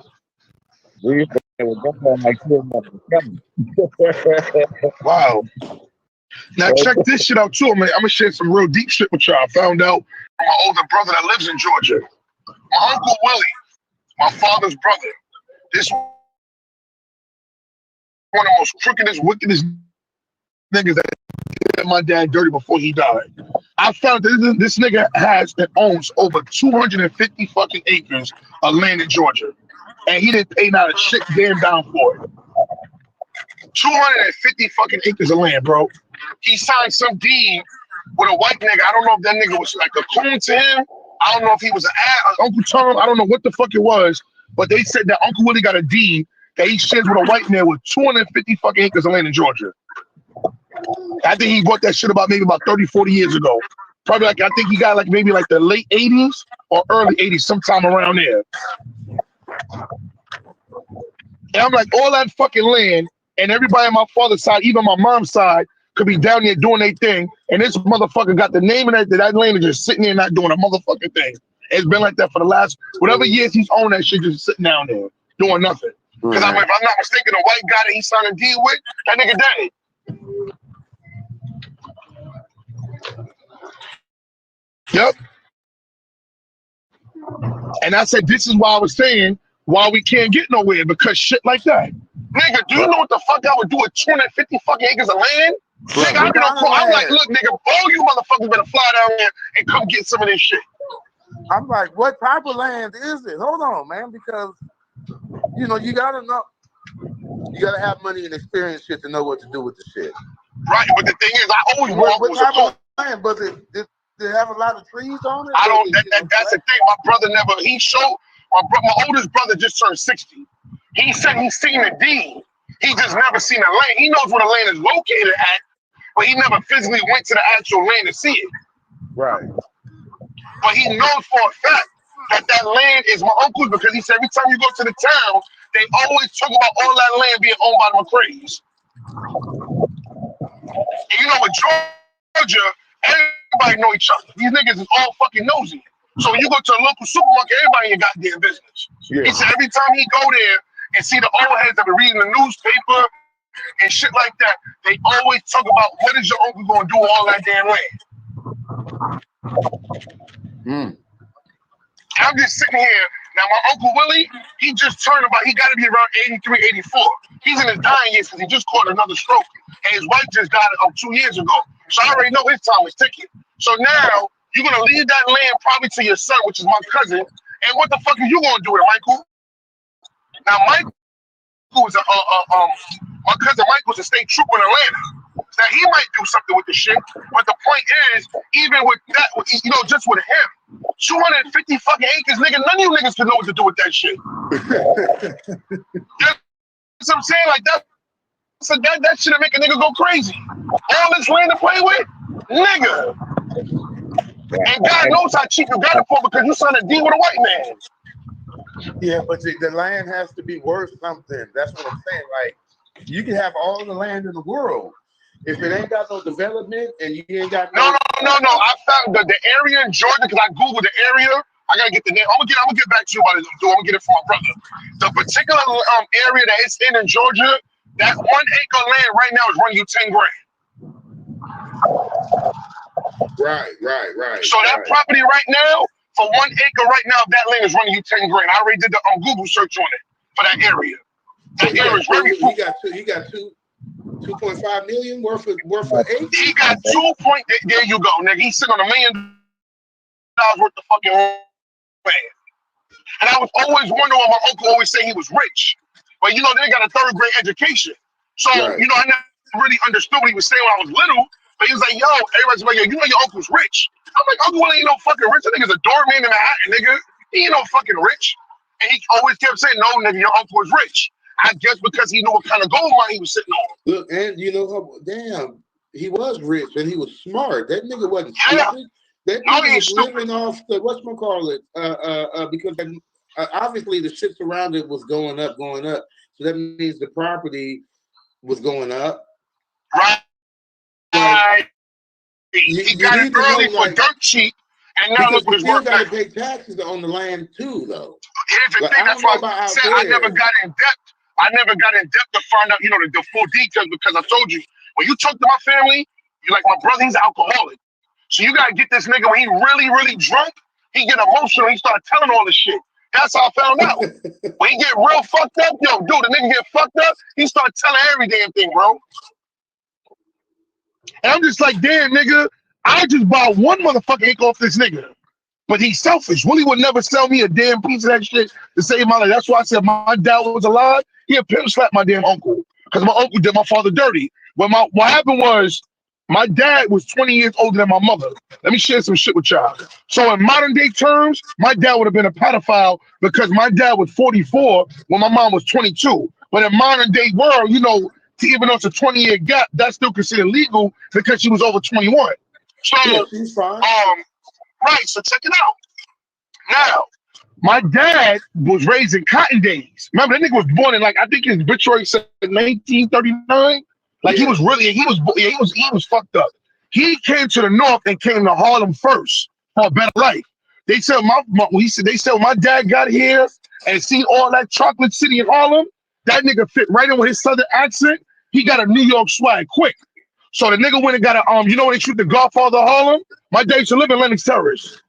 we used to play with them like two of them. Wow. Now check this shit out too, man. I'm gonna share some real deep shit with y'all. I found out from my older brother that lives in Georgia. My Uncle Willie, my father's brother. This one of the most crookedest, wickedest niggas that did my dad dirty before he died. I found that this nigga has and owns over 250 fucking acres of land in Georgia. And he didn't pay not a shit damn down for it. 250 fucking acres of land, bro. He signed some deed with a white nigga. I don't know if that nigga was like a coon to him. I don't know if he was an Uncle Tom. I don't know what the fuck it was. But they said that Uncle Willie got a deed that he shares with a white man with 250 fucking acres of land in Georgia. I think he bought that shit about 30, 40 years ago. Probably I think he got maybe the late 80s or early 80s, sometime around there. And I'm like, all that fucking land and everybody on my father's side, even my mom's side, could be down there doing their thing. And this motherfucker got the name of that land is just sitting there not doing a motherfucking thing. It's been like that for the last whatever years he's owned that shit, just sitting down there doing nothing. Because if I'm not mistaken, the white guy that he signed a deal with, that nigga dead. Yep. And I said, this is why I was saying why we can't get nowhere, because shit like that. Nigga, do you know what the fuck I would do with 250 fucking acres of land? Nigga, I'm like, look, nigga, all you motherfuckers better fly down there and come get some of this shit. I'm like, what type of land is it? Hold on, man, because you know, you gotta know, you gotta have money and experience shit to know what to do with the shit. Right, but the thing is, I always want what type of land? Was it? Did it have a lot of trees on it? I don't. That's the thing. My brother never. He showed my oldest brother just turned 60. He said he's seen the deed. He just never seen the land. He knows where the land is located at, but he never physically went to the actual land to see it. Right. But he knows for a fact that land is my uncle's, because he said every time you go to the town, they always talk about all that land being owned by the McCrae's. And you know, with Georgia, everybody know each other. These niggas is all fucking nosy. So when you go to a local supermarket, everybody in your goddamn business. Yeah. He said every time he go there and see the old heads that be reading the newspaper and shit like that, they always talk about what is your uncle gonna do with all that damn land. I'm just sitting here. Now, my Uncle Willie, he just turned he got to be around 83, 84. He's in his dying years because he just caught another stroke. And his wife just got it 2 years ago. So I already know his time is ticking. So now, you're going to leave that land probably to your son, which is my cousin. And what the fuck are you going to do with it, Michael? Now, Michael was my cousin Michael's a state trooper in Atlanta. Now, he might do something with the shit. But the point is, even with that, you know, just with him, 250 fucking acres, nigga, none of you niggas can know what to do with that shit. You know what I'm saying? Like that. So that should make a nigga go crazy. All this land to play with, nigga. And God knows how cheap you got it for because you signed a deal with a white man. Yeah, but the land has to be worth something. That's what I'm saying. Like, you can have all the land in the world. If it ain't got no development and you ain't got No. I found the area in Georgia because I Googled the area. I gotta get the name. I'm gonna get back to you about it. I'm gonna get it from my brother. The particular area that it's in Georgia, that 1 acre land right now is running you 10 grand. Right. So that property right now, for 1 acre right now, that land is running you 10 grand. I already did the Google search on it for that area. So That area is very he got 2.5 million worth of acres. He got 2 point. There you go, nigga. He's sitting on $1 million worth of fucking land. And I was always wondering why my uncle always said he was rich. But you know, they got a 3rd grade education. So, Right. you know, I never really understood what he was saying when I was little. But he was like, yo, everybody's like, yo, you know your uncle's rich. I'm like, Uncle Willie ain't no fucking rich. That nigga's a doorman in Manhattan, nigga. He ain't no fucking rich. And he always kept saying, no, nigga, your uncle is rich. I guess because he knew what kind of gold mine he was sitting on. Look, and you know, damn, he was rich and he was smart. That nigga wasn't Yeah. stupid. That No, nigga he ain't was stupid. living off the whatchamacallit, because obviously the shit around it was going up. So that means the property was going up. Right. You He got need it to know, early for like, dirt cheap, and now because look what you it's still worth got now. to pay taxes on the land too, though. Here's the Like, thing. I That's don't know why about I out said I there. never got in depth. I never got in depth to find out, you know, the full details because I told you, when you talk to my family, you're like, my brother, he's an alcoholic. So you got to get this nigga when he really, really drunk, he get emotional, he start telling all this shit. That's how I found out. When he get real fucked up, yo, dude, the nigga get fucked up, he start telling every damn thing, bro. And I'm just like, damn, nigga, I just bought 1 motherfucking acre off this nigga. But he's selfish. Willie would never sell me a damn piece of that shit to save my life. That's why I said my dad was alive. He'd pimp slap my damn uncle. Because my uncle did my father dirty. What happened was my dad was 20 years older than my mother. Let me share some shit with y'all. So in modern day terms, my dad would have been a pedophile because my dad was 44 when my mom was 22. But in modern day world, you know, even though it's a 20-year gap, that's still considered legal because she was over 21. So Yeah, she's fine. right, so check it out. Now, my dad was raised in Cotton Days. Remember, that nigga was born in, like, I think his obituary said 1939. Like, he was fucked up. He came to the north and came to Harlem first for a better life. They said when my dad got here and seen all that chocolate city in Harlem, that nigga fit right in with his southern accent. He got a New York swag quick. So the nigga went and got a you know when they shoot the Godfather of Harlem? My dad used to live in Lenox Terrace.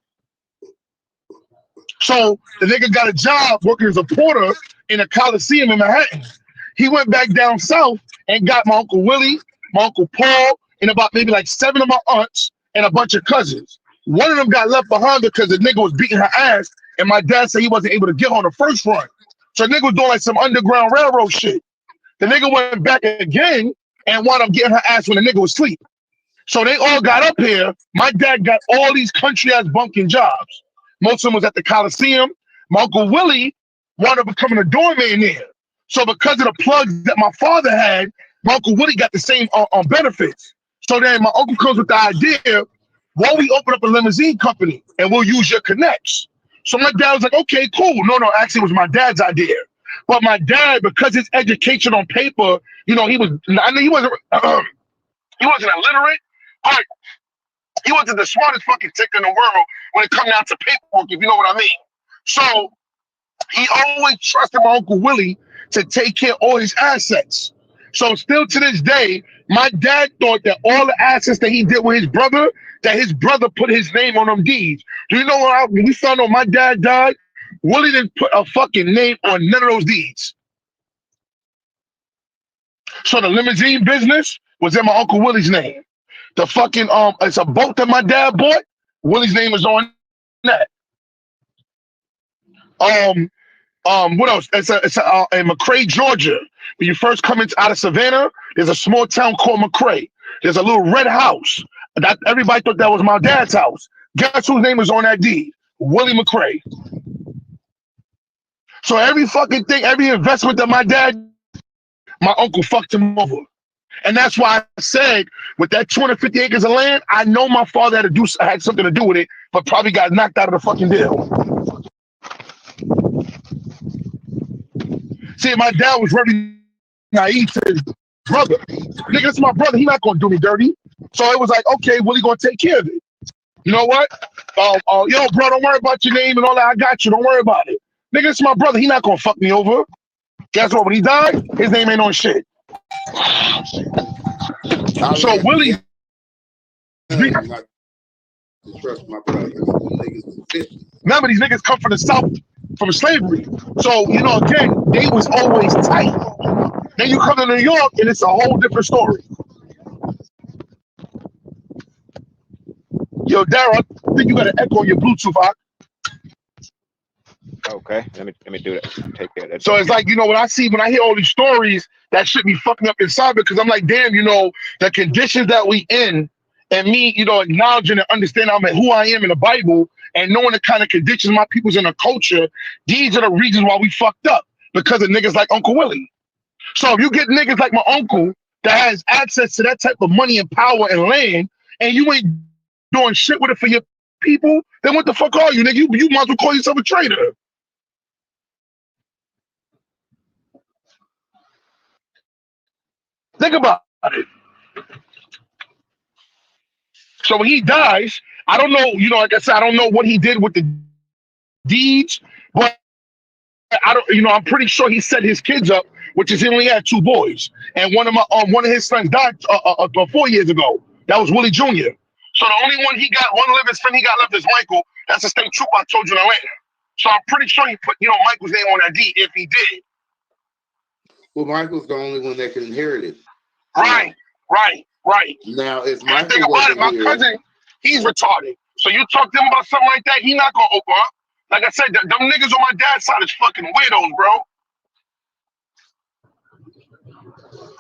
So the nigga got a job working as a porter in a Coliseum in Manhattan. He went back down south and got my Uncle Willie, my Uncle Paul, and about maybe like 7 of my aunts and a bunch of cousins. One of them got left behind because the nigga was beating her ass, and my dad said he wasn't able to get her on the first run. So the nigga was doing like some Underground Railroad shit. The nigga went back again and wound up getting her ass when the nigga was asleep. So they all got up here. My dad got all these country-ass bunking jobs. Most of them was at the Coliseum. My Uncle Willie wound up becoming a doorman there. So because of the plugs that my father had, my Uncle Willie got the same benefits. So then my uncle comes with the idea, why don't we open up a limousine company and we'll use your connects? So my dad was like, okay, cool. No, actually it was my dad's idea. But my dad, because his education on paper, you know, he wasn't illiterate, but he wasn't the smartest fucking tick in the world when it comes down to paperwork, if you know what I mean. So he always trusted my Uncle Willie to take care of all his assets. So still to this day, my dad thought that all the assets that he did with his brother, that his brother put his name on them deeds. Do you know when we found out my dad died, Willie didn't put a fucking name on none of those deeds. So the limousine business was in my Uncle Willie's name. The fucking it's a boat that my dad bought. Willie's name is on that. What else? It's in McRae, Georgia. When you first come out of Savannah, there's a small town called McRae. There's a little red house. That everybody thought that was my dad's house. Guess whose name is on that deed? Willie McRae. So every fucking thing, every investment that my dad, my uncle fucked him over. And that's why I said, with that 250 acres of land, I know my father had something to do with it, but probably got knocked out of the fucking deal. See, my dad was very naive to his brother. Nigga, it's my brother. He not gonna do me dirty. So it was like, okay, Willie gonna take care of it. You know what? Yo, bro, don't worry about your name and all that. I got you. Don't worry about it. Nigga, it's my brother. He not gonna fuck me over. Guess what? When he died, his name ain't on shit. So Willie, not to trust my brother. remember, these niggas come from the South, from slavery. So, you know, again, they was always tight. Then you come to New York and it's a whole different story. Yo, Dara, I think you got an echo on your Bluetooth, huh? Okay, let me do that. Take care of that. So it's like, you know, when I hear all these stories, that should be fucking up inside, because I'm like, damn, you know, the conditions that we in, and me, you know, acknowledging and understanding who I am in the Bible, and knowing the kind of conditions my people's in the culture, these are the reasons why we fucked up, because of niggas like Uncle Willie. So if you get niggas like my uncle that has access to that type of money and power and land, and you ain't doing shit with it for your people, then what the fuck are you, nigga? You might as well call yourself a traitor. Think about it. So when he dies, I don't know, you know, like I said, I don't know what he did with the deeds, but I don't, you know, I'm pretty sure he set his kids up, which is he only had 2 boys, and one of his sons died 4 years ago. That was Willie Jr. So the only one living son he got left is Michael. That's the same troop I told you in Atlanta. So I'm pretty sure he put, you know, Michael's name on that deed if he did. Well, Michael's the only one that can inherit it. Right. Now, if And the thing Michael about it, wasn't my here, cousin, he's retarded. So you talk to him about something like that, he not gonna open up. Like I said, them niggas on my dad's side is fucking weirdos, bro.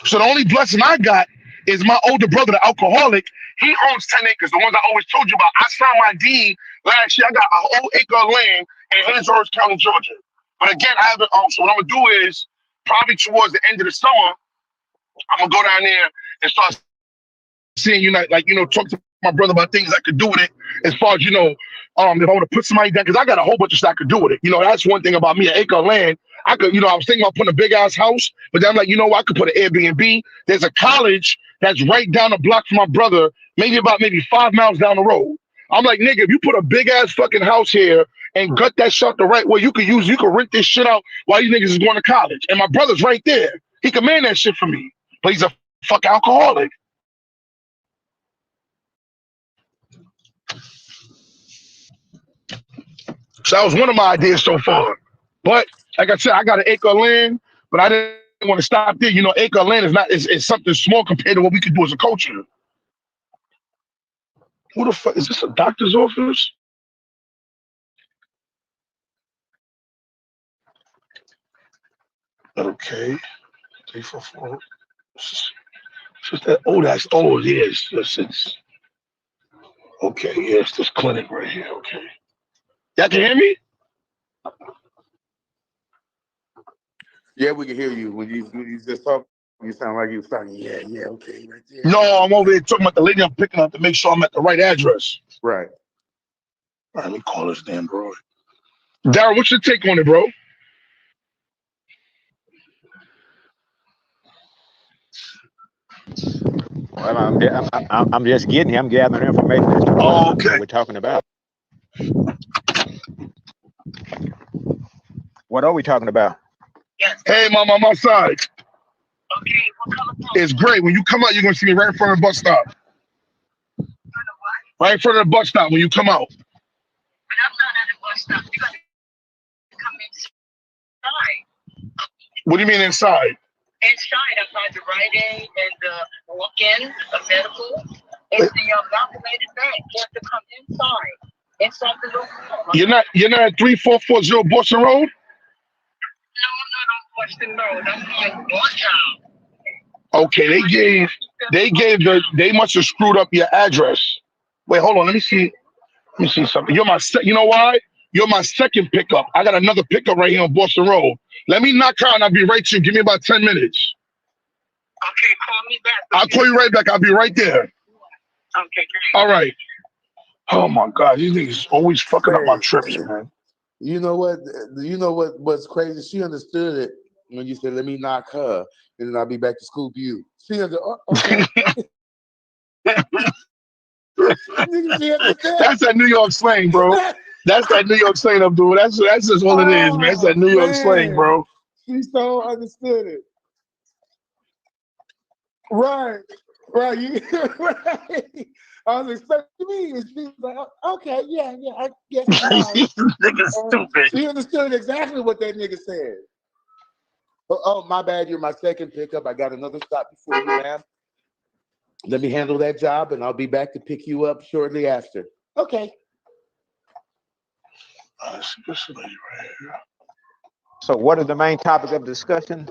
So the only blessing I got is my older brother, the alcoholic. He owns 10 acres, the ones I always told you about. I signed my deed last year. I got a whole acre of land in Hillsborough County, Georgia. But again, I haven't. So what I'm gonna do is probably towards the end of the summer, I'm gonna go down there and start seeing, you know, like, you know, talk to my brother about things I could do with it. As far as, you know, if I want to put somebody down, because I got a whole bunch of stuff I could do with it. You know, that's one thing about me, an acre of land. I could, you know, I was thinking about putting a big ass house, but then I'm like, you know what? I could put an Airbnb. There's a college that's right down the block from my brother, maybe 5 miles down the road. I'm like, nigga, if you put a big ass fucking house here and gut that shit the right way, you could rent this shit out while you niggas is going to college. And my brother's right there. He can man that shit for me. But he's a fucking alcoholic. So that was one of my ideas so far. But like I said, I got an acre of land, but I didn't want to stop there. You know, acre of land is something small compared to what we could do as a culture. Who the fuck is this? A doctor's office? Okay. 344. Yes. It's okay. Yes, this clinic right here. Okay. Y'all can hear me? yeah, we can hear you. When you just talk, you sound like you was talking. Yeah, okay, right there. No, I'm over here talking about the lady I'm picking up to make sure I'm at the right address. Right. All right, let me call this damn bro. Darryl, what's your take on it, bro? Well, I'm just getting here. I'm gathering information as to what we're talking about. What are we talking about? Hey, Mom, I'm outside. Okay, what color phone? It's great. When you come out, you're gonna see me right in front of the bus stop. Right in front of the bus stop when you come out. But I'm not at the bus stop. You gotta come inside. What do you mean inside? Inside, I find the Rite Aid and the walk-in, the medical. It's the amalgamated bank. You have to come inside. Inside the little room. You're not at 3440 Boston Road? No, I'm not on Western Road. I'm on Georgetown. Okay, they must have screwed up your address. Wait, hold on, let me see something. You know why? You're my second pickup. I got another pickup right here on Boston Road. Let me knock out and I'll be right to you. Give me about 10 minutes. Okay, call me back. I'll call you right back. I'll be right there. Okay, great. All right. Oh my God, these niggas always fucking up my trips, man. You know what? What's crazy? She understood it when you said, "Let me knock her, and then I'll be back to school for you." She understood. Okay. That's that New York slang, bro. That's that New York slang I'm doing. That's just what it is, man. That's that New York slang, bro. She so understood it. Right. You, right. I was expecting me, and she was like, "Okay, yeah, I guess." Nigga stupid. She understood exactly what that nigga said. Oh, my bad. You're my second pickup. I got another stop before you, ma'am. Let me handle that job, and I'll be back to pick you up shortly after. Okay. This lady right here. So what is the main topic of discussion?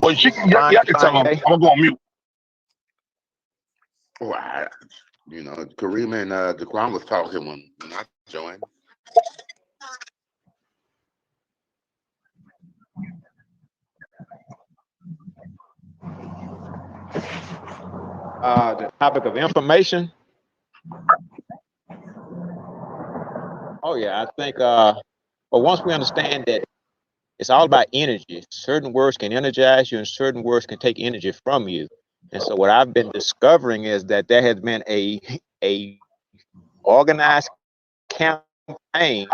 Well, she can I can tell him. I'm gonna go on mute. Well, Kareem and Daquan was talking when I joined. The topic of information. Oh yeah, I think but once we understand that it's all about energy, certain words can energize you and certain words can take energy from you. And so what I've been discovering is that there has been a organized campaign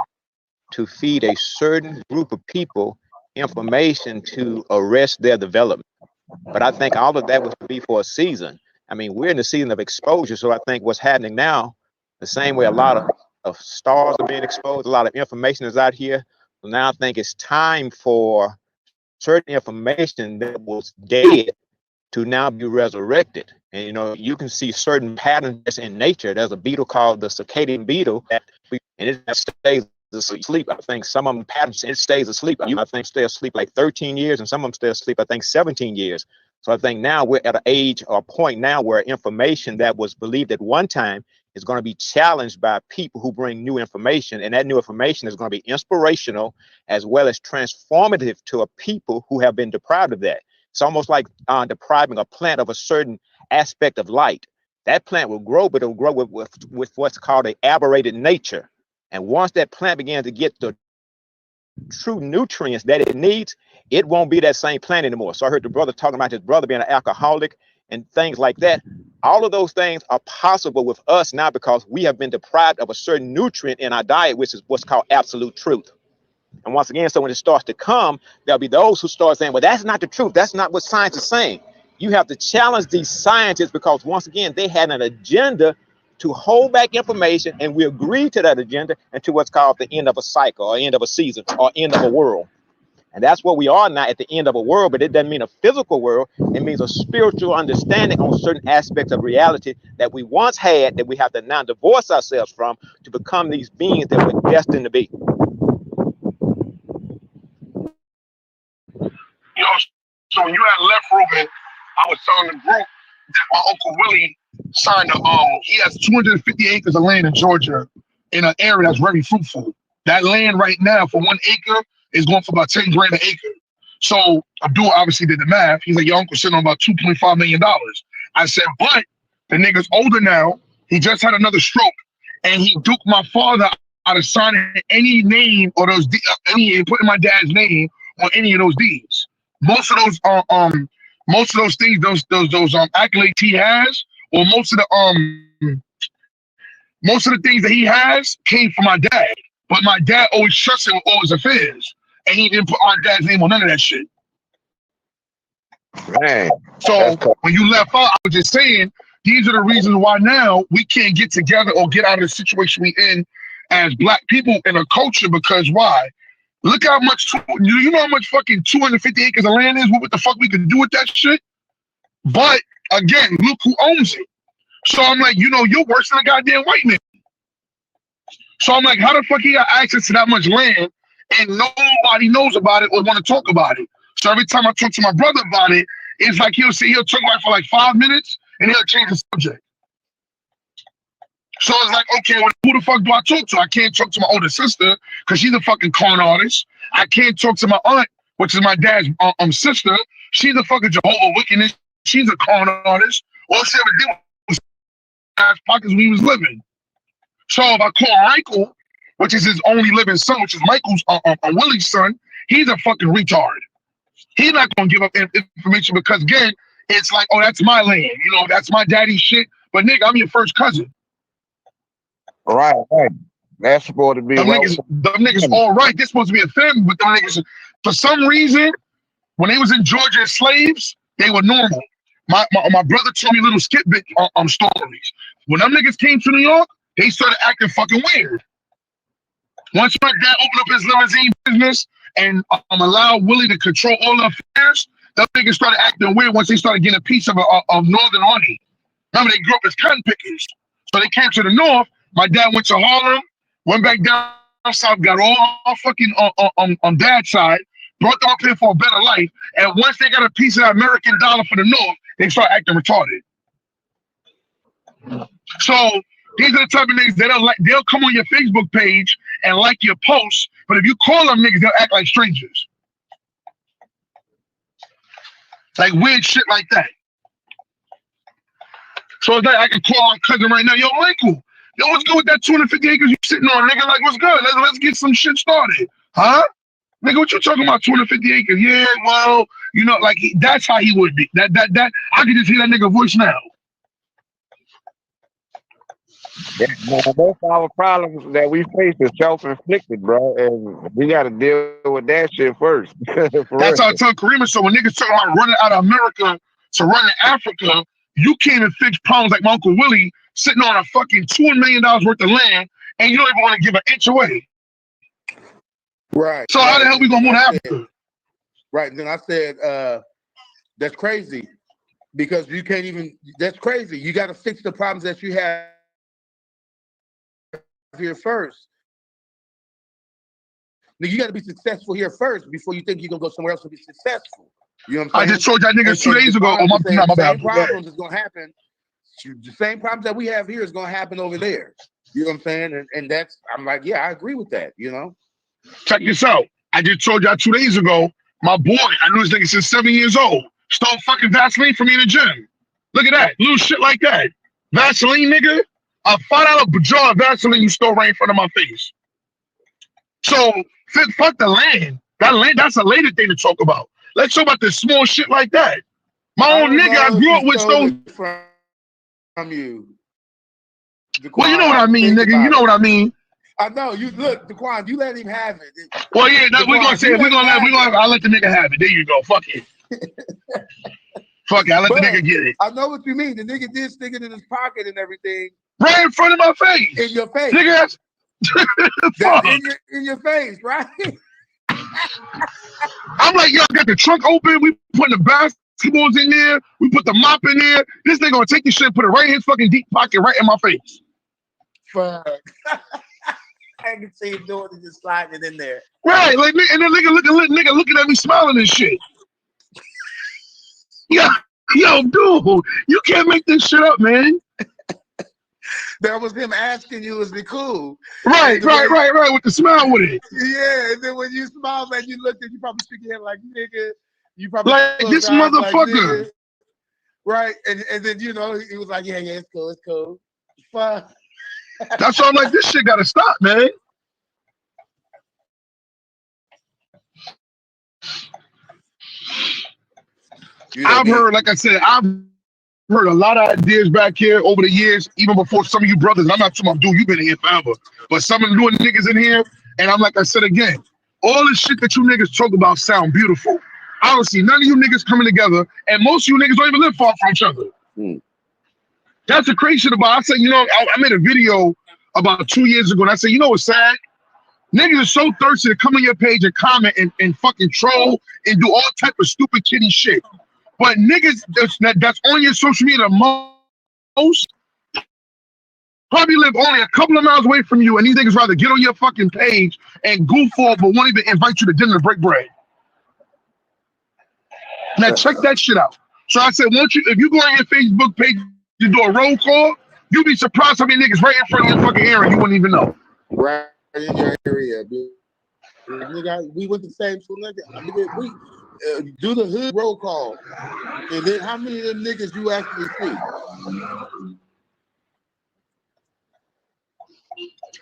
to feed a certain group of people information to arrest their development. But I think all of that was to be for a season. I mean, we're in the season of exposure. So I think what's happening now, the same way a lot of stars are being exposed, a lot of information is out here. So now I think it's time for certain information that was dead to now be resurrected. And you can see certain patterns in nature. There's a beetle called the circadian beetle, and it stays asleep. I think some of them patterns, it stays asleep. I think stay asleep like 13 years, and some of them stay asleep, I think 17 years. So I think now we're at an age or point now where information that was believed at one time is going to be challenged by people who bring new information, and that new information is going to be inspirational as well as transformative to a people who have been deprived of that. It's almost like depriving a plant of a certain aspect of light. That plant will grow, but it'll grow with what's called an aberrated nature. And once that plant begins to get the true nutrients that it needs, it won't be that same plant anymore. So I heard the brother talking about his brother being an alcoholic and things like that. All of those things are possible with us now because we have been deprived of a certain nutrient in our diet, which is what's called absolute truth. And once again, so when it starts to come, there'll be those who start saying, well, that's not the truth. That's not what science is saying. You have to challenge these scientists because once again, they had an agenda to hold back information, and we agreed to that agenda and to what's called the end of a cycle or end of a season or end of a world. And that's what we are now, at the end of a world, but it doesn't mean a physical world. It means a spiritual understanding on certain aspects of reality that we once had that we have to now divorce ourselves from to become these beings that we're destined to be. So when you had left, Ruben, I was telling the group that my Uncle Willie signed he has 250 acres of land in Georgia in an area that's very fruitful. That land right now for 1 acre is going for about 10 grand an acre. So Abdul obviously did the math. He's like, your uncle sitting on about $2.5 million. I said, but the nigga's older now. He just had another stroke, and he duped my father out of signing any name or those putting my dad's name on any of those deeds. Most of those things, those accolades he has, or most of the things that he has came from my dad. But my dad always trusted with all his affairs, and he didn't put my dad's name on none of that shit. Man, so when you left out, I was just saying, these are the reasons why now we can't get together or get out of the situation we in as black people in a culture, because why? Look how much, you know how much fucking 250 acres of land is? What the fuck we can do with that shit? But again, look who owns it. So I'm like, you're worse than a goddamn white man. So I'm like, how the fuck he got access to that much land and nobody knows about it or want to talk about it? So every time I talk to my brother about it, it's like he'll talk about it for like 5 minutes and he'll change the subject. So it's like, okay, well, who the fuck do I talk to? I can't talk to my older sister because she's a fucking con artist. I can't talk to my aunt, which is my dad's sister, She's a fucking Jehovah Witness. She's a con artist. All she ever did was ass pockets when he was living. So if I call Michael, which is his only living son, which is Michael's Willie's son, he's a fucking retard. He's not gonna give up information because again, it's like, oh, that's my land, you know, that's my daddy's shit. But nigga, I'm your first cousin. Right. That's supposed to be. Them niggas all right. They're supposed to be a family, but them niggas, for some reason, when they was in Georgia as slaves, they were normal. My brother told me little skit stories. When them niggas came to New York, they started acting fucking weird. Once my dad opened up his limousine business and allowed Willie to control all the affairs, them niggas started acting weird once they started getting a piece of northern money. Remember, they grew up as cotton pickers. So they came to the north. My dad went to Harlem, went back down south, got all fucking on dad's side, brought them up here for a better life. And once they got a piece of that American dollar for the north, they start acting retarded. So these are the type of niggas that they'll come on your Facebook page and like your posts, but if you call them niggas, they'll act like strangers. Like weird shit like that. So it's like I can call my cousin right now, yo, Michael, yo, what's good with that 250 acres you sitting on, nigga? Like, what's good? Let's get some shit started. Huh? Nigga, what you talking about 250 acres? Yeah, well, you know, like that's how he would be. That I can just hear that nigga voice now. Most of our problems that we face is self-inflicted, bro, and we got to deal with that shit first. That's how I tell Karima. So when niggas talk about running out of America to run to Africa, you can't even fix problems like my Uncle Willie sitting on a fucking $200 million worth of land, and you don't even want to give an inch away. Right. So how the hell we gonna move to Africa? Right. And then I said, that's crazy because you can't even. That's crazy. You got to fix the problems that you have here first. Now, you got to be successful here first before you think you're gonna go somewhere else to be successful. You know what I'm saying? I just told that nigga 2 days ago. The same problems is gonna happen. The same problems that we have here is gonna happen over there. You know what I'm saying? And that's, I'm like, yeah, I agree with that. You know. Check this out. I just told y'all 2 days ago. My boy, I knew this nigga since 7 years old. Stole fucking Vaseline from me in the gym. Look at that, little shit like that. Vaseline, nigga. A $5 jar of Vaseline you stole right in front of my face. So fuck the land. That land, that's a later thing to talk about. Let's talk about the small shit like that. My own nigga, I grew up with stole from you. Well, you know what I mean, nigga. You know what I mean. I know. You look, Daquan, you let him have it. Well, yeah, no, we're gonna say it. I'll let the nigga have it. There you go. Fuck it. Fuck it. I'll let the nigga get it. I know what you mean. The nigga did stick it in his pocket and everything. Right in front of my face. In your face. Nigga, in your face, right? I'm like, yo, got the trunk open. We put the basketballs in there. We put the mop in there. This nigga gonna take this shit and put it right in his fucking deep pocket, right in my face. Fuck. I can see him doing it, just sliding it in there. Right, like, and then nigga looking at me smiling and shit. Yo, dude, you can't make this shit up, man. That was him asking you, is it cool? Right, with the smile with it. Yeah, and then when you smiled and you looked at, you probably speak your head like, nigga. You probably like this motherfucker. Like, right, and then, you know, he was like, yeah, it's cool. Fuck. That's why I'm like, this shit gotta stop, man. I've heard, like I said, I've heard a lot of ideas back here over the years, even before some of you brothers. And I'm not talking about, dude, you've been here forever. But some of the new niggas in here, and I'm like I said again, all the shit that you niggas talk about sound beautiful. I don't see none of you niggas coming together, and most of you niggas don't even live far from each other. That's the crazy shit about. I said, you know, I made a video about 2 years ago, and I said, you know what's sad? Niggas are so thirsty to come on your page and comment and fucking troll and do all type of stupid kiddie shit. But niggas that's on your social media most probably live only a couple of miles away from you, and these niggas rather get on your fucking page and goof off, but won't even invite you to dinner to break bread. Now check that shit out. So I said, if you go on your Facebook page to do a roll call, you'll be surprised how many niggas right in front of your fucking area you wouldn't even know. Right in your area, dude. Nigga, we went to the same school. Do the hood roll call, and then how many of them niggas you actually see?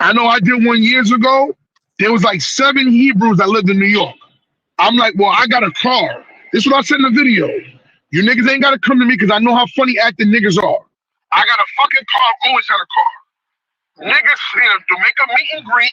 I know I did one years ago. There was like 7 Hebrews that lived in New York. I'm like, well, I got a car. This is what I said in the video. You niggas ain't gotta come to me because I know how funny acting niggas are. I got a fucking car. I've always had a car. Niggas to make a meet and greet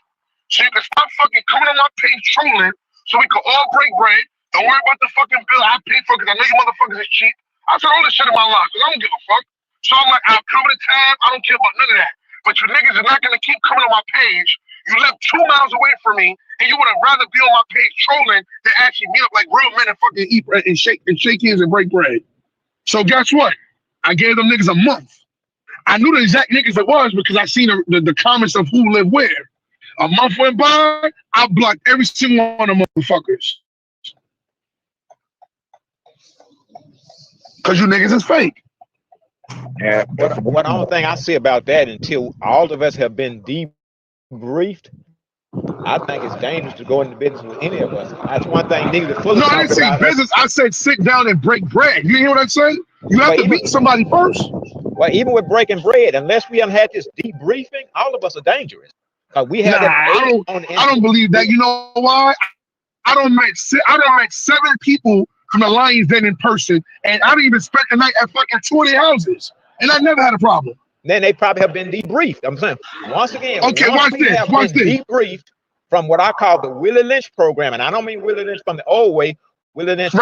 so you can stop fucking coming on my page trolling so we can all break bread. Don't worry about the fucking bill I pay for because I know you motherfuckers is cheap. I said all this shit in my life because I don't give a fuck. So I'm like, I'll cover the tab. I don't care about none of that. But you niggas are not going to keep coming on my page. You live 2 miles away from me and you would have rather be on my page trolling than actually meet up like real men and fucking eat bread and shake hands and break bread. So guess what? I gave them niggas a month. I knew the exact niggas it was because I seen the comments of who lived where. A month went by, I blocked every single one of them motherfuckers. Because you niggas is fake. Yeah. What the only thing I see about that, until all of us have been debriefed, I think it's dangerous to go into business with any of us. That's one thing niggas are full of. No, I didn't say business. I said sit down and break bread. You hear what I said? You have to meet somebody first. Well, even with breaking bread, unless we haven't had this debriefing, all of us are dangerous. We have I don't believe that. You know why? I don't met 7 people from the Lions Den in person, and I didn't even spend the night at fucking 20 houses, and I never had a problem. Then they probably have been debriefed. I'm saying once again. Okay, watch this. Debriefed from what I call the Willie Lynch program, and I don't mean Willie Lynch from the old way. Willie Lynch,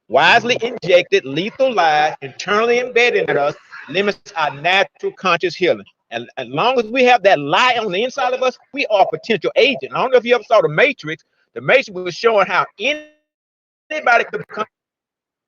wisely injected lethal lies internally embedded in us, limits our natural conscious healing. And as long as we have that lie on the inside of us, we are a potential agent. I don't know if you ever saw The Matrix. The Matrix was showing how anybody could become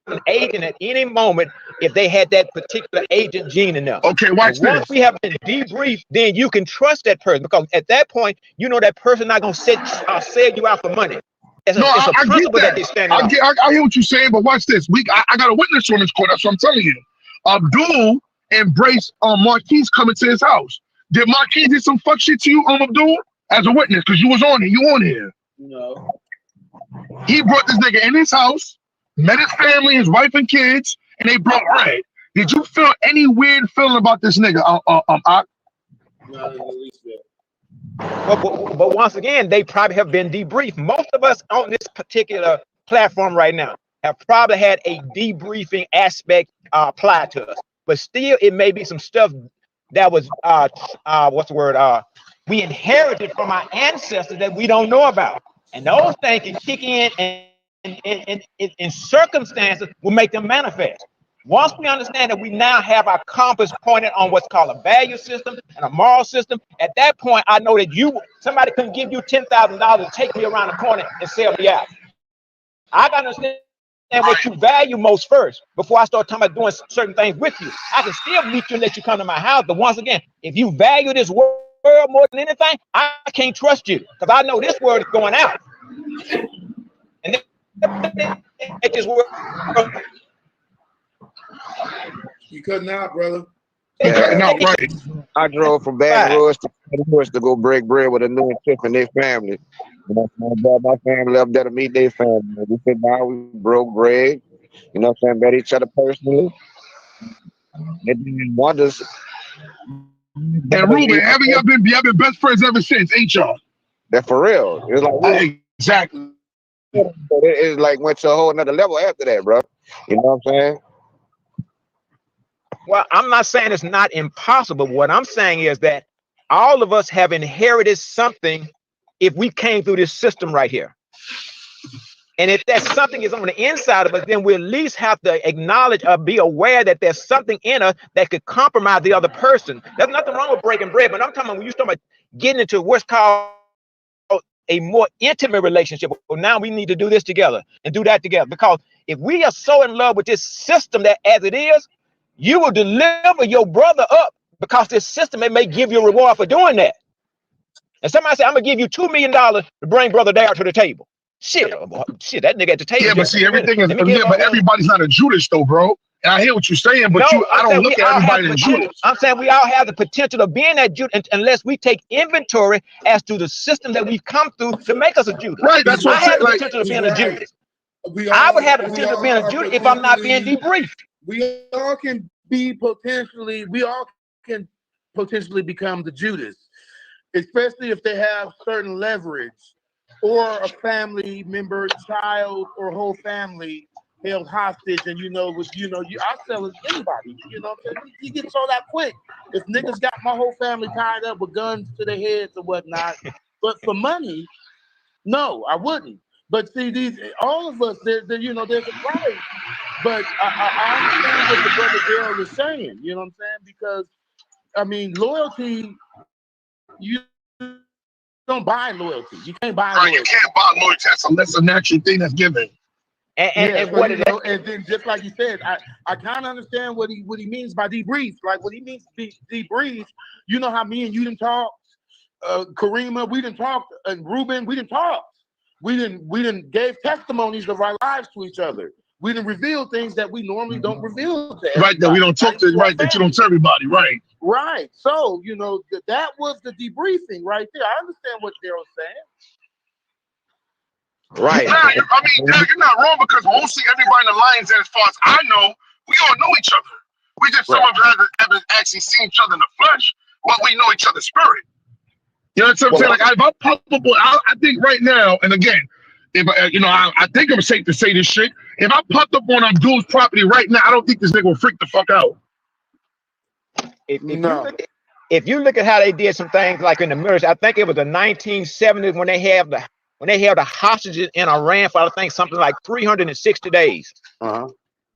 an agent at any moment if they had that particular agent gene in them. Okay, watch this. Once we have been debriefed, then you can trust that person, because at that point, you know that person not gonna sell you out for money. It's a principle that they stand on. I hear what you're saying, but watch this. I got a witness on this court. That's what I'm telling you. Abdul embraced Marquise coming to his house. Did Marquise do some fuck shit to you, Abdul, as a witness? Because you was on here. You on here. No. He brought this nigga in his house, met his family, his wife and kids, and they broke bread. Did you feel any weird feeling about this nigga? But once again, they probably have been debriefed. Most of us on this particular platform right now have probably had a debriefing aspect applied to us. But still, it may be some stuff that was we inherited from our ancestors that we don't know about. And those things can kick in and in circumstances will make them manifest. Once we understand that we now have our compass pointed on what's called a value system and a moral system, at that point, I know that somebody couldn't give you $10,000 to take me around the corner and sell me out. I got to understand what you value most first before I start talking about doing certain things with you. I can still meet you and let you come to my house, but once again, if you value this world more than anything, I can't trust you, because I know this world is going out. And it just works. You cutting out, brother. You cutting out, right? I drove from Baton Rouge to go break bread with a new chick and their family. You know, I brought my family up there to meet their family. We sit down, we broke bread. You know what I'm saying? Met each other personally. And wonders. And Ruben, haven't y'all been best friends ever since, ain't y'all? That for real. It's like exactly. It like went to a whole nother level after that, bro. You know what I'm saying? Well, I'm not saying it's not impossible. What I'm saying is that all of us have inherited something if we came through this system right here. And if that something is on the inside of us, then we at least have to acknowledge or be aware that there's something in us that could compromise the other person. There's nothing wrong with breaking bread, but I'm talking about when you start about getting into what's called a more intimate relationship. Well, now we need to do this together and do that together. Because if we are so in love with this system that as it is, you will deliver your brother up because this system may give you a reward for doing that. And somebody say, I'm gonna give you $2 million to bring brother Dare to the table. Shit, that nigga at the table. Yeah, but see, everything is but everybody's not a Judas though, bro. And I hear what you're saying, but I don't look at everybody as Judas. I'm saying we all have the potential of being that Judas unless we take inventory as to the system that we've come through to make us a Judas. Right, that's what I have the potential of being a Judas. I would have the potential of being a Judas if I'm not being debriefed. We all can potentially become the Judas, especially if they have certain leverage or a family member, child, or whole family held hostage. And I sell it to anybody. You know what I'm saying? You get sold out quick. If niggas got my whole family tied up with guns to their heads or whatnot, but for money, no, I wouldn't. But see, all of us, there's a price. But I understand what the brother Daryl is saying. You know what I'm saying? Because loyalty, you don't buy loyalty. You can't buy loyalty. You can't buy loyalty. That's a natural thing that's given. And then just like you said, I kind of understand what he means by debrief. Like what he means debrief. You know how me and you didn't talk, Karima, we didn't talk, and Ruben, we didn't talk. We didn't gave testimonies of our lives to each other. We didn't reveal things that we normally don't reveal to everybody. Right, that we don't talk to, right, that you don't tell everybody, right. Right. So, that was the debriefing right there. I understand what Daryl's saying. Right. You're not wrong, because mostly everybody in the Lions, as far as I know, we all know each other. We just some of us haven't actually seen each other in the flesh, but we know each other's spirit. You know what I'm saying? Like, if I pop up, I think right now, and again, if I think I'm safe to say this shit. If I popped up on Abdul's property right now, I don't think this nigga will freak the fuck out. If you look at how they did some things like in the military, I think it was the 1970s when they held the hostages in Iran for, I think, something like 360 days.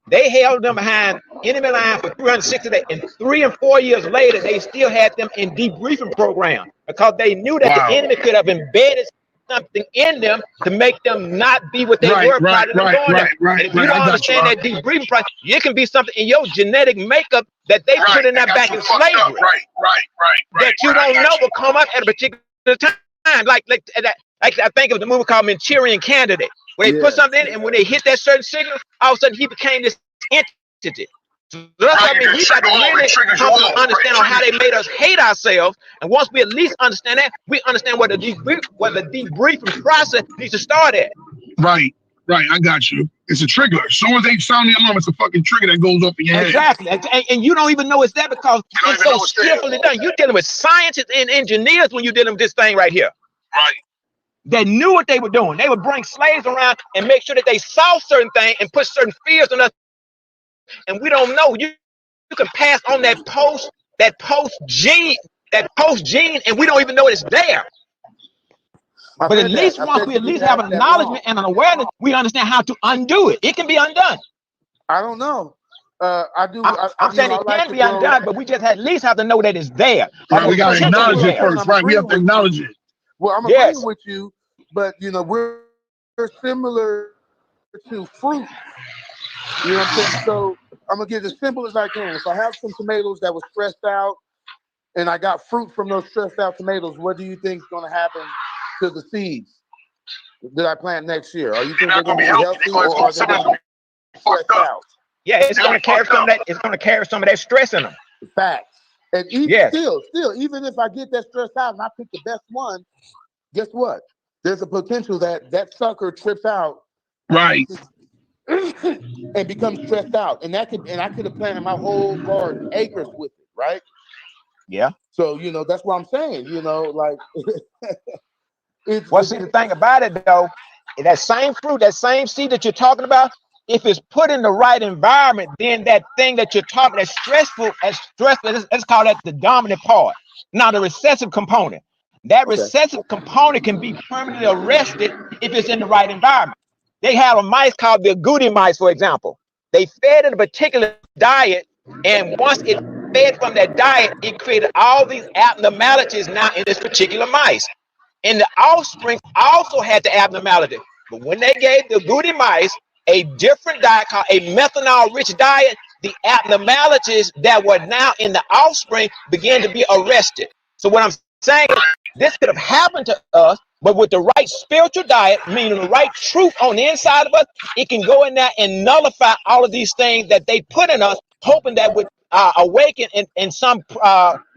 They held them behind enemy line for 360 days, and 3 and 4 years later, they still had them in debriefing program because they knew that the enemy could have embedded something in them to make them not be what they were. Right. And if you don't understand that debriefing process, it can be something in your genetic makeup that they put in that back in slavery. Right. That you don't know will come up at a particular time. Like I think of the movie called Manchurian Candidate, where they put something in, and when they hit that certain signal, all of a sudden he became this entity. So that's what I mean. We got to really come to understand on how they made us hate ourselves. And once we at least understand that, we understand what the debriefing process needs to start at. Right. I got you. It's a trigger. As soon as they sound the alarm, it's a fucking trigger that goes off in your head. Exactly. And you don't even know it's that because it's so skillfully done. You're dealing with scientists and engineers when you're dealing with this thing right here. Right. They knew what they were doing. They would bring slaves around and make sure that they saw certain things and put certain fears on us. And we don't know. You can pass on that post gene, and we don't even know it's there. But at least once we at least have an acknowledgement and an awareness, we understand how to undo it. It can be undone. I don't know. I'm saying it can be undone, but we just at least have to know that it's there. Right, we got to acknowledge it first. Right, we have to acknowledge it. Well, I'm agreeing with you, but we're similar to fruit. You know what I'm saying? So I'm gonna get as simple as I can. If I have some tomatoes that were stressed out, and I got fruit from those stressed out tomatoes, what do you think is gonna happen to the seeds that I plant next year? Are you think they're gonna be healthy, or are they gonna be stressed out? Yeah, it's gonna carry some of that. It's gonna carry some of that stress in them. Facts. And even still, even if I get that stressed out and I pick the best one, guess what? There's a potential that sucker trips out. Right. And becomes stressed out, and I could have planted my whole garden, acres with it, right? Yeah. So that's what I'm saying. Like, see, the thing about it though, that same fruit, that same seed that you're talking about, if it's put in the right environment, then that thing that you're talking that's stressful, let's call that the dominant part. Now the recessive component. That recessive component can be permanently arrested if it's in the right environment. They have a mice called the agouti mice, for example. They fed in a particular diet, and once it fed from that diet, it created all these abnormalities now in this particular mice. And the offspring also had the abnormality. But when they gave the agouti mice a different diet called a methanol-rich diet, the abnormalities that were now in the offspring began to be arrested. So what I'm saying is, this could have happened to us, but with the right spiritual diet, meaning the right truth on the inside of us, it can go in there and nullify all of these things that they put in us, hoping that would awaken in some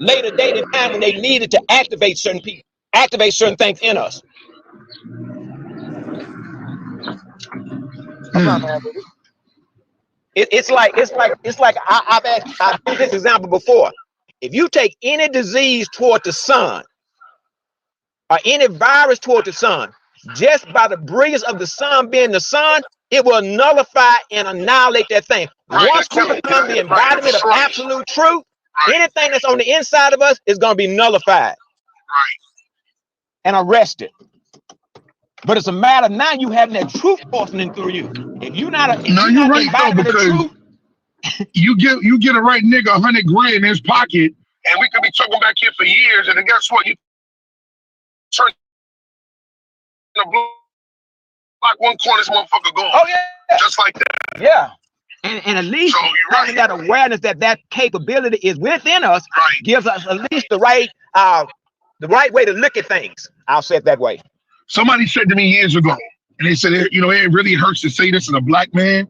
later date in time when they needed to activate certain things in us. I'm not mad with it. It's like I've used this example before. If you take any disease toward the sun or any virus toward the sun, just by the brilliance of the sun being the sun, it will nullify and annihilate that thing. Once we become the embodiment of absolute truth, anything that's on the inside of us is going to be nullified and arrested. But it's a matter now you having that truth forcing through you. If you're not you're right though, because truth, you get a right nigga $100 grand in his pocket, and we could be talking back here for years, and then guess what? You turn the block one corner, this motherfucker gone. Oh yeah, just like that. Yeah, and at least having that awareness that capability is within us gives us at least the right way to look at things. I'll say it that way. Somebody said to me years ago, and they said, it really hurts to say this as a black man,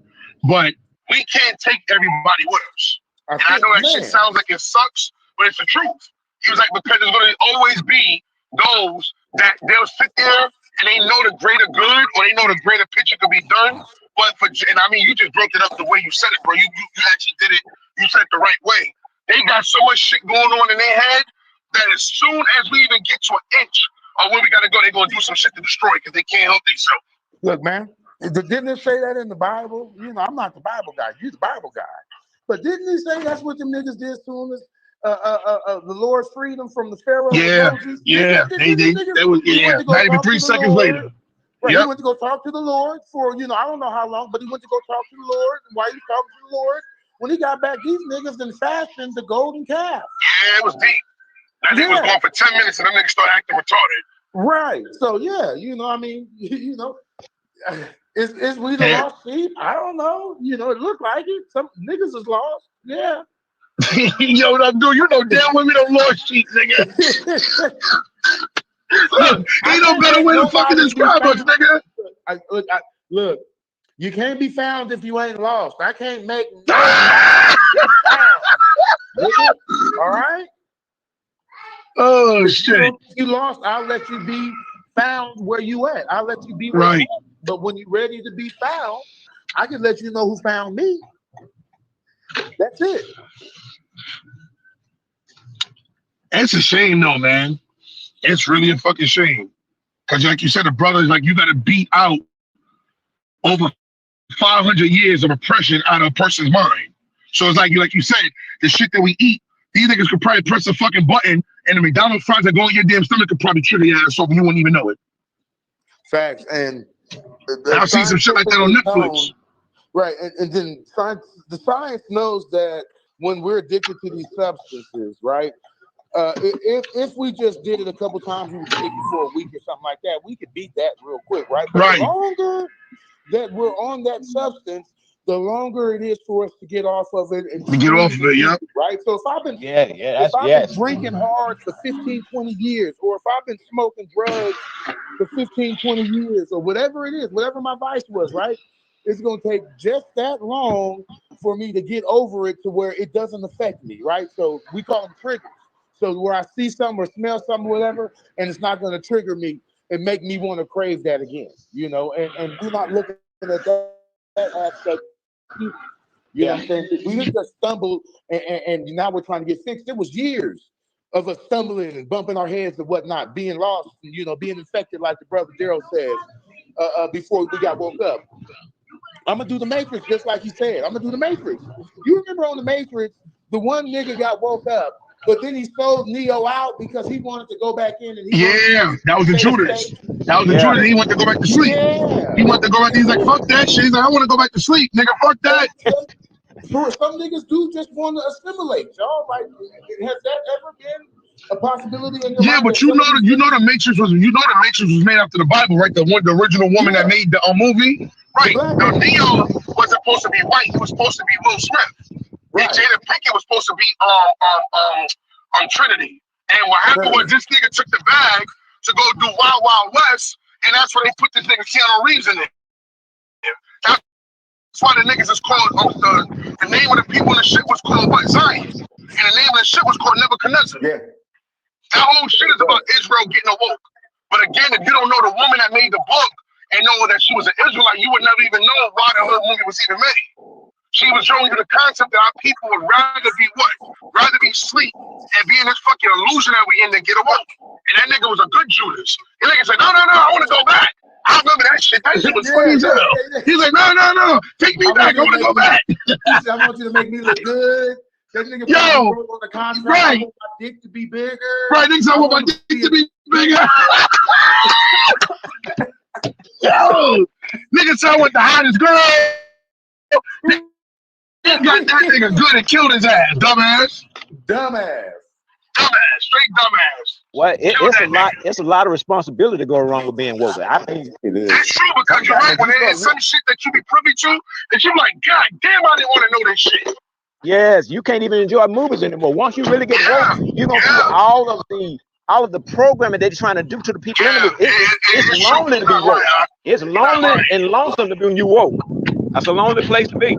but we can't take everybody with us. And I know that shit sounds like it sucks, but it's the truth. He was like, because there's going to always be those that they'll sit there and they know the greater good or they know the greater picture could be done. But and I mean, you just broke it up the way you said it, bro. You actually did it. You said it the right way. They got so much shit going on in their head that as soon as we even get to an inch of where we got to go, they're going to do some shit to destroy because they can't help themselves. Look, man, didn't it say that in the Bible? You know, I'm not the Bible guy. You're the Bible guy. But didn't he say that's what them niggas did to us? The Lord freed them from the Pharaoh. Yeah, yeah. They was not even 3 seconds later. Right, he went to go talk to the Lord for, I don't know how long, but he went to go talk to the Lord. And while he was talking to the Lord, when he got back, these niggas then fashioned the golden calf. Yeah, it was deep. That nigga was gone for 10 minutes and them niggas started acting retarded. Right. So, yeah, I mean, is we the lost sheep? I don't know. It looked like it. Some niggas is lost. Yeah. Yo, dude, you know damn well we don't lost sheep, nigga. Look, ain't no better way to fucking describe us, nigga. Look, you can't be found if you ain't lost. I can't make all right? Oh, shit. If you lost, I'll let you be found where you at. I'll let you be where you at. But when you're ready to be found, I can let you know who found me. That's it. It's a shame, though, man. It's really a fucking shame. Because like you said, the brothers, like you got to beat out over 500 years of oppression out of a person's mind. So it's like you said, the shit that we eat, these niggas could probably press a fucking button and the McDonald's fries that go in your damn stomach could probably trigger your ass over. You wouldn't even know it. Facts. And I've seen some shit like that on Netflix. Right. And then the science knows that when we're addicted to these substances, right? If we just did it a couple times, we would take it for a week or something like that, we could beat that real quick, right? But the longer that we're on that substance, the longer it is for us to get off of it. And get off of it, yeah. Right? So if I've been been drinking hard for 15, 20 years, or if I've been smoking drugs for 15, 20 years, or whatever it is, whatever my vice was, right? It's going to take just that long for me to get over it to where it doesn't affect me, right? So we call them triggers. So where I see something or smell something, whatever, and it's not going to trigger me and make me want to crave that again, and we're not looking at that aspect. You know what I'm saying? We didn't just stumble and now we're trying to get fixed. It was years of us stumbling and bumping our heads and whatnot, being lost, being infected, like the brother Daryl said, before we got woke up. I'm going to do the Matrix just like he said. I'm going to do the Matrix. You remember on the Matrix, the one nigga got woke up, but then he sold Neo out because he wanted to go back in. And that was the Judas. That was the Judas. He wanted to go back to sleep. Yeah. He wanted to go back. He's like, fuck that shit. He's like, I want to go back to sleep, nigga. Fuck that. Some niggas do just want to assimilate, y'all. Like, has that ever been a possibility in your life? But you know the Matrix was made after the Bible, right? The original woman that made the movie, right? Now Neo wasn't supposed to be white. He was supposed to be Will Smith. Right. And Jada Pinkett was supposed to be on Trinity. And what happened was this nigga took the bag to go do Wild Wild West, and that's where they put this nigga Keanu Reeves in it. That's why the niggas is called the name of the people in the shit was called Zion. And the name of the shit was called Nebuchadnezzar. Yeah. That whole shit is about Israel getting awoke. But again, if you don't know the woman that made the book and knowing that she was an Israelite, you would never even know why the whole movie was even made. She was showing you the concept that our people would rather be what? Rather be asleep and be in this fucking illusion that we in than get awoke. And that nigga was a good Judas. The nigga said, no, I want to go back. I remember that shit. That shit was funny as hell. He's like, no, take me back. I want to go back. I want you to make me look good. That nigga Yo, on the contract. right. I want my dick to be bigger. Right, niggas, I want my dick to be bigger. Yo, niggas said I want the hottest girl. Got that nigga good and killed his ass, dumbass. Straight dumbass. Well, it's a lot of responsibility to go wrong with being woke. I think it is. That's true, because you're right. When there's some shit that you be privy to, that you're like, God damn, I didn't want to know this shit. Yes, you can't even enjoy movies anymore. Once you really get woke, you're gonna see all of the programming they're trying to do to the people. It's lonely to be woke. It's lonely and lonesome to be when you woke. That's a lonely place to be.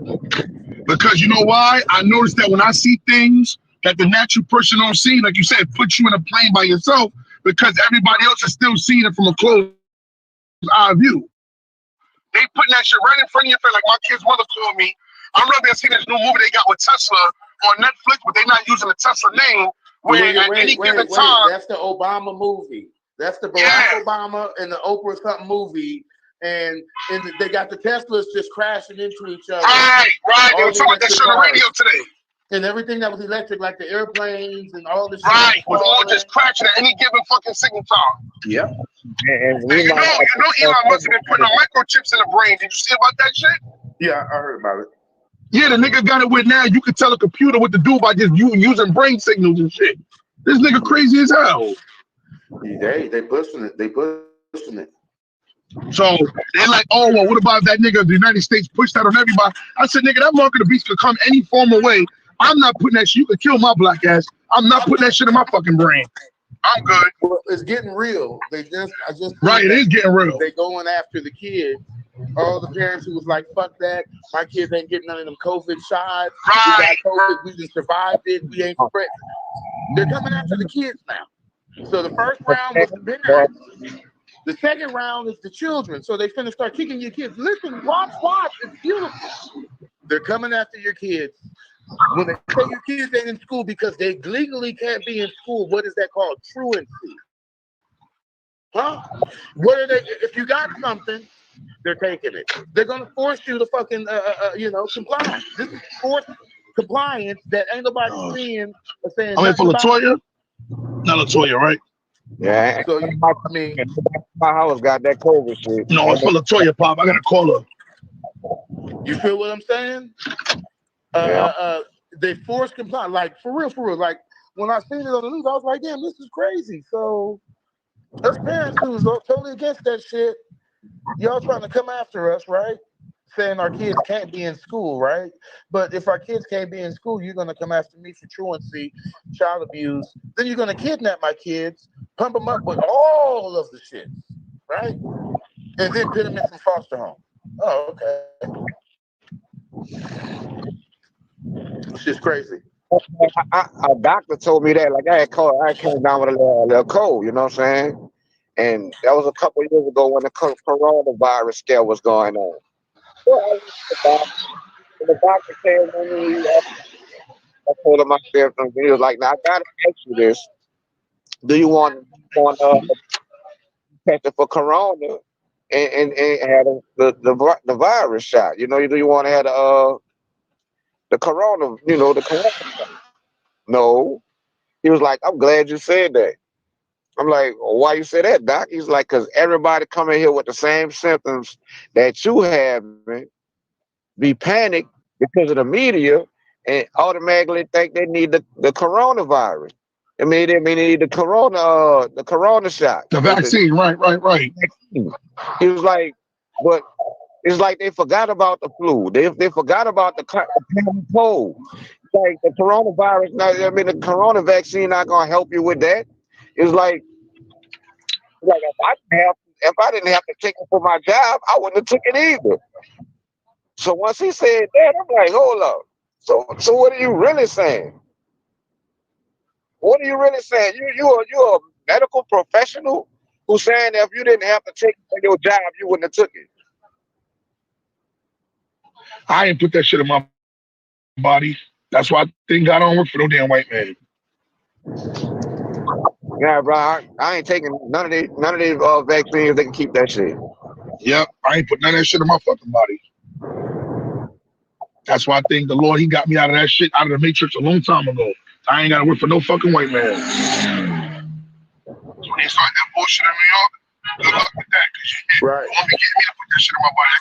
Because you know why? I noticed that when I see things that the natural person don't see, like you said, it puts you in a plane by yourself, because everybody else is still seeing it from a close eye view. They putting that shit right in front of your face. Like my kid's mother told me, I'm really gonna see this new movie they got with Tesla on Netflix, but they're not using the Tesla name. Where at any given time, that's the Obama movie. That's the Barack Obama and the Oprah something movie. And they got the Teslas just crashing into each other. Right. They were talking about that shit on the radio today. And everything that was electric, like the airplanes and all this shit. Was all just crashing at any given fucking signal time. Yep. And you know Elon Musk has been putting microchips in the brain. Did you see about that shit? Yeah, I heard about it. Yeah, the nigga got it with now. You can tell a computer what to do by just using brain signals and shit. This nigga crazy as hell. They pushing it. They pushing it. So they're like, oh, well, what about that nigga? The United States pushed that on everybody. I said, nigga, that mark of the beast could come any form of way. I'm not putting that shit. You could kill my black ass. I'm not putting that shit in my fucking brain. I'm good. Well, it's getting real. It is getting real. They going after the kids. All the parents who was like, fuck that. My kids ain't getting none of them COVID shots. Right. We got COVID. We just survived it. We ain't spread. They're coming after the kids now. So the first round was the parents. The second round is the children. So they finna start kicking your kids. Listen, watch. It's beautiful. They're coming after your kids. When they say your kids ain't in school because they legally can't be in school, what is that called? Truancy. Huh? What are they? If you got something, they're taking it. They're gonna force you to fucking comply. This is forced compliance that ain't nobody seeing or saying. I mean, for Latoya? Not Latoya, right? Yeah. So my house got that COVID shit. No, it's for Latoya, Pop. I gotta call her. You feel what I'm saying? They force compliance, like for real. Like when I seen it on the news, I was like, damn, this is crazy. So us parents who's totally against that shit, y'all trying to come after us, right? Saying our kids can't be in school, right? But if our kids can't be in school, you're gonna come after me for truancy, child abuse. Then you're gonna kidnap my kids, pump them up with all of the shit, right? And then put them in some foster home. Oh, okay. It's just crazy. A doctor told me that, like I came down with a little cold, you know what I'm saying? And that was a couple of years ago when the coronavirus scare was going on. Well, the doctor came to me, I told him my symptoms, and he was like, now I gotta ask you this. Do you want tested for corona and had the virus shot? You know, do you want to have the corona, the corona shot? No. He was like, I'm glad you said that. I'm like, well, why you say that, Doc? He's like, because everybody coming here with the same symptoms that you have, be panicked because of the media and automatically think they need the coronavirus. I mean, they need the corona shot. The vaccine, right. He was like, but it's like they forgot about the flu. They forgot about the common cold. Like the coronavirus, the corona vaccine not gonna help you with that. It's like if I didn't have to take it for my job, I wouldn't have took it either. So once he said that, I'm like, hold up. So what are you really saying? What are you really saying? You're a medical professional who's saying that if you didn't have to take your job, you wouldn't have took it. I ain't put that shit in my body. That's why I think I don't work for no damn white man. Yeah, bro, I ain't taking none of these vaccines. They can keep that shit. Yep, I ain't put none of that shit in my fucking body. That's why I think the Lord, he got me out of that shit, out of the matrix a long time ago. I ain't gotta work for no fucking white man. So when they start that bullshit in New York, good luck with that. Cause you Right. won't be getting me to put that shit in my body. I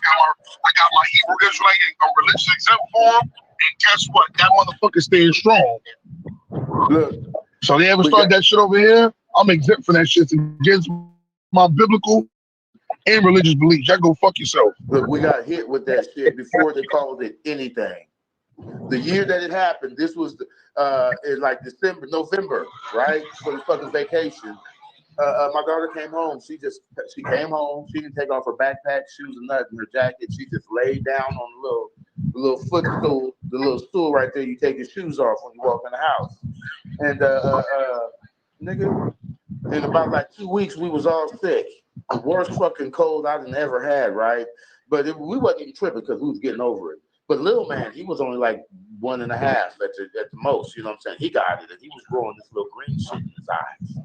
got my Hebrew Israelite a religious exempt form, and guess what? That motherfucker staying strong. Look, So they ever start that shit over here, I'm exempt from that shit. It's against my biblical and religious beliefs. Y'all go fuck yourself. look, we got hit with that shit before they called it anything. The year that it happened, this was in like November, right? For the fucking vacation. My daughter came home. She came home. She didn't take off her backpack, shoes, or nothing, her jacket. She just laid down on the little footstool, the little stool right there. You take your shoes off when you walk in the house. And nigga, in about like 2 weeks, we was all sick. The worst fucking cold I've ever had, right? But we wasn't even tripping because we was getting over it. But little man, he was only like 1.5 at the most. You know what I'm saying? He got it, and he was growing this little green shit in his eyes.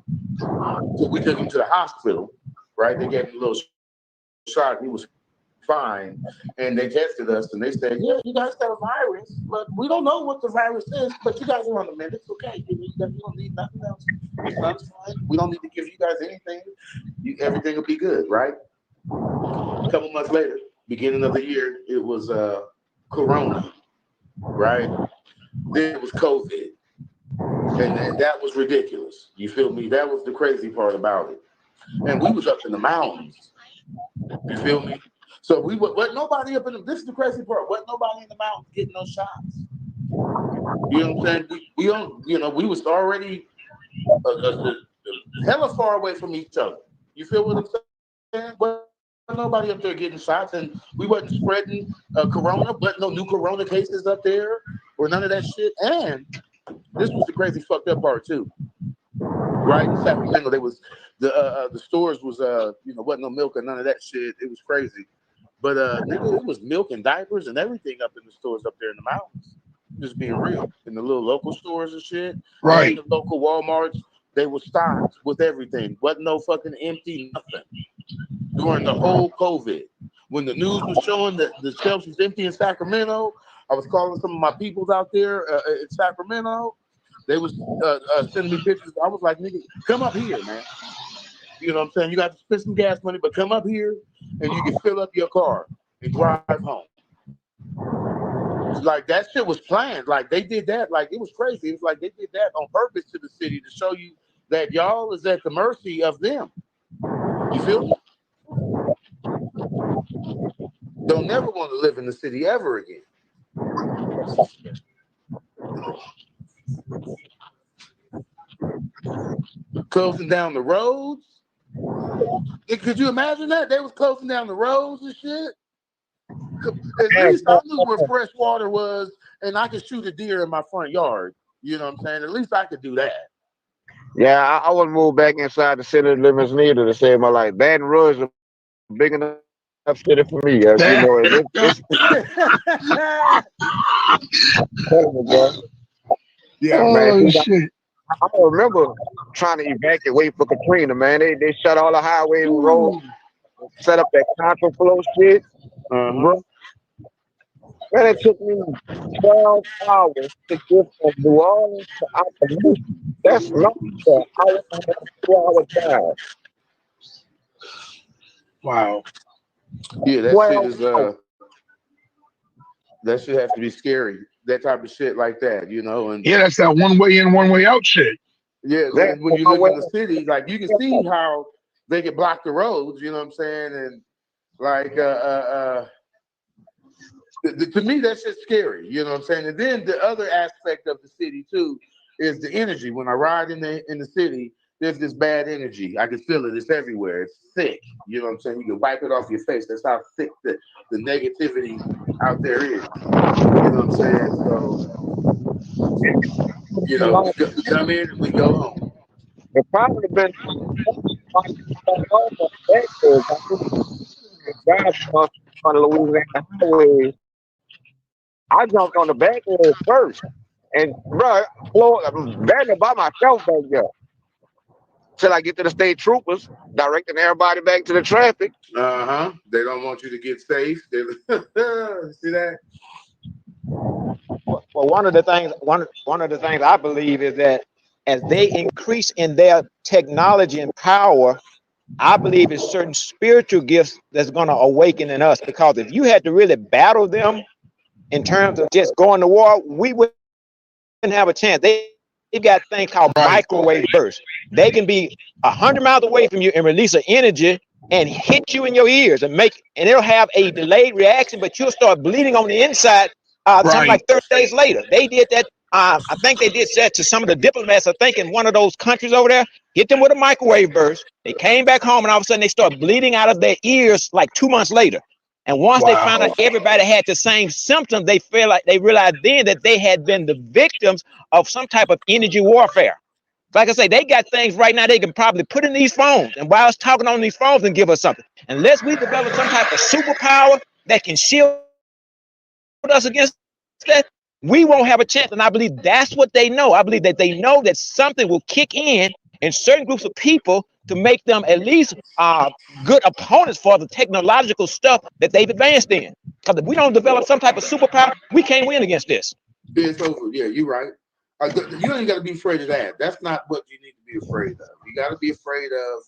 So we took him to the hospital, right? They gave him a little shot. He was fine, and they tested us, and they said, "Yeah, you guys got a virus, but we don't know what the virus is. But you guys are on the mend. It's okay. You don't need nothing else. Your son's fine. We don't need to give you guys anything. Everything will be good, right?" A couple months later, beginning of the year, it was Corona, right? Then it was COVID, and that was ridiculous. You feel me? That was the crazy part about it. And we was up in the mountains. You feel me? So we wasn't nobody up in this is the crazy part. Wasn't nobody in the mountains getting no shots. You know what I'm saying? We don't, we was already hella far away from each other. You feel what I'm saying? Wasn't nobody up there getting shots, and we wasn't spreading corona, but no new corona cases up there or none of that shit. And this was the crazy fucked up part too. Right in Sacramento, they was the stores was wasn't no milk or none of that shit. It was crazy. But nigga, it was milk and diapers and everything up in the stores up there in the mountains. Just being real. In the little local stores and shit. Right. And the local Walmarts, they were stocked with everything. Wasn't no fucking empty nothing. During the whole COVID. When the news was showing that the shelves was empty in Sacramento, I was calling some of my peoples out there in Sacramento. They was sending me pictures. I was like, nigga, come up here, man. You know what I'm saying? You got to spend some gas money, but come up here and you can fill up your car and drive home. Like that shit was planned. Like they did that. Like it was crazy. It was like they did that on purpose to the city to show you that y'all is at the mercy of them. You feel me? Don't never want to live in the city ever again. Closing down the roads. Could you imagine that? They was closing down the roads and shit. At least I knew where fresh water was, and I could shoot a deer in my front yard. You know what I'm saying? At least I could do that. Yeah, I wouldn't move back inside the city limits neither to save my life. Baton Rouge is a big enough city for me. As you know, it's Yeah, man. oh, shit. I remember trying to evacuate for Katrina, man. They shut all the highways and roads, set up that contraflow shit. Bro. Man, it took me 12 hours to get from New Orleans to Appalachia. That's not an hour and a half, 2 hour drive. Wow. Yeah, that shit is that shit has to be scary. That type of shit like that, and Yeah, that's that one way in, one way out shit. Yeah, when you live in the city, like you can see how they can block the roads, you know what I'm saying? And like to me that's just scary, you know what I'm saying? And then the other aspect of the city too is the energy. When I ride in the city, there's this bad energy. I can feel it. It's everywhere. It's thick. You know what I'm saying? You can wipe it off your face. That's how thick the negativity out there is. You know what I'm saying? So, we come in and we go home. It probably been on the Louisiana highway. I jumped on the back road first, and bro, banding by myself back there till I get to the state troopers, directing everybody back to the traffic. They don't want you to get safe. See that? Well, one of the things I believe is that as they increase in their technology and power, I believe it's certain spiritual gifts that's going to awaken in us. Because if you had to really battle them in terms of just going to war, we wouldn't have a chance. They've got things called microwave bursts. They can be 100 miles away from you and release an energy and hit you in your ears and it'll have a delayed reaction, but you'll start bleeding on the inside something like 30 days later. They did that. I think they did that to some of the diplomats, I think, in one of those countries over there. Hit them with a microwave burst. They came back home, and all of a sudden they start bleeding out of their ears like 2 months later. And once they found out everybody had the same symptoms, they realized then that they had been the victims of some type of energy warfare. Like I say, they got things right now they can probably put in these phones, and while it's talking on these phones and give us something. Unless we develop some type of superpower that can shield us against that, we won't have a chance. And I believe that's what they know. I believe that they know that something will kick in certain groups of people to make them at least good opponents for the technological stuff that they've advanced in. Because if we don't develop some type of superpower, we can't win against this. It's over. Yeah, you're right. You ain't got to be afraid of that. That's not what you need to be afraid of. You got to be afraid of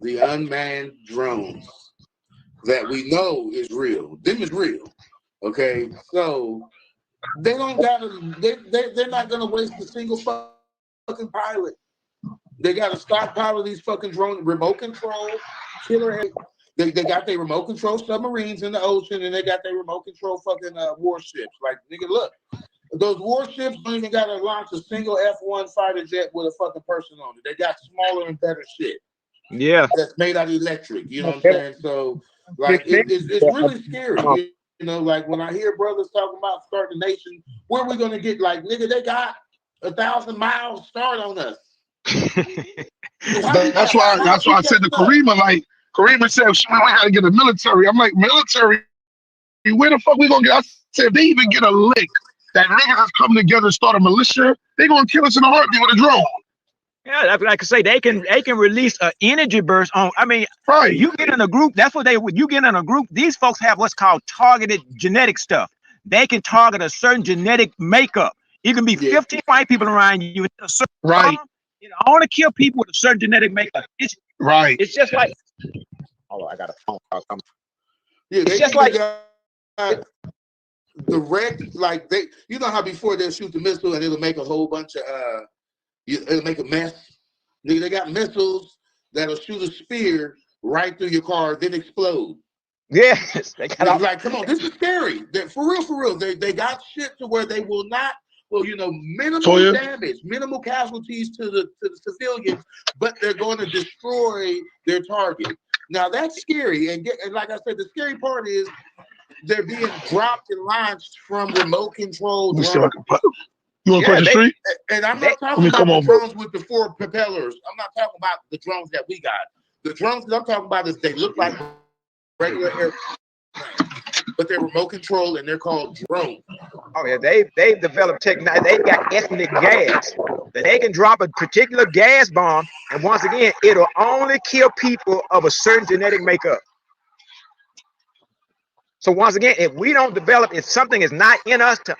the unmanned drones that we know is real. Them is real. Okay, so they don't gotta. They're not gonna waste a single fucking pilot. They gotta stockpile these fucking drones, remote control, killer. They got their remote control submarines in the ocean, and they got their remote control fucking warships. Like, nigga, look, those warships don't even gotta launch a single F-1 fighter jet with a fucking person on it. They got smaller and better shit. Yeah, that's made out of electric. You know what I'm saying? So, like, it's really scary. You know, like when I hear brothers talking about starting a nation, where are we gonna get? Like, nigga, they got 1,000 miles start on us. That's why I said to Karima, like Karima said, we gotta get a military. I'm like, military? Where the fuck we gonna get? I said, if they even get a lick that niggas has come together and start a militia, they gonna kill us in a heartbeat with a drone. Yeah, like I say, they can release an energy burst on. I mean, you get in a group. That's what you get in a group. These folks have what's called targeted genetic stuff. They can target a certain genetic makeup. You can be 15 white people around you with a certain you know, I want to kill people with a certain genetic makeup. It's just like, oh, I got a phone call coming. Yeah, it's just like direct, like they, you know how before they'll shoot the missile and it'll make a whole bunch of it'll make a mess. They got missiles that'll shoot a spear right through your car, then explode. Yes, they got like, come on, this is scary. For real. They got shit to where they will not. Well, you know, minimal damage, minimal casualties to the civilians, but they're going to destroy their target. Now that's scary, and like I said, the scary part is they're being dropped and launched from remote control drones. You want to cross the street? And I'm not talking about the drones with the 4 propellers. I'm not talking about the drones that we got. The drones that I'm talking about is they look like regular airplanes, but they're remote control and they're called drones. Oh yeah, they've developed technology. They got ethnic gas that they can drop a particular gas bomb, and once again, it'll only kill people of a certain genetic makeup. So once again, if we don't develop, if something is not in us to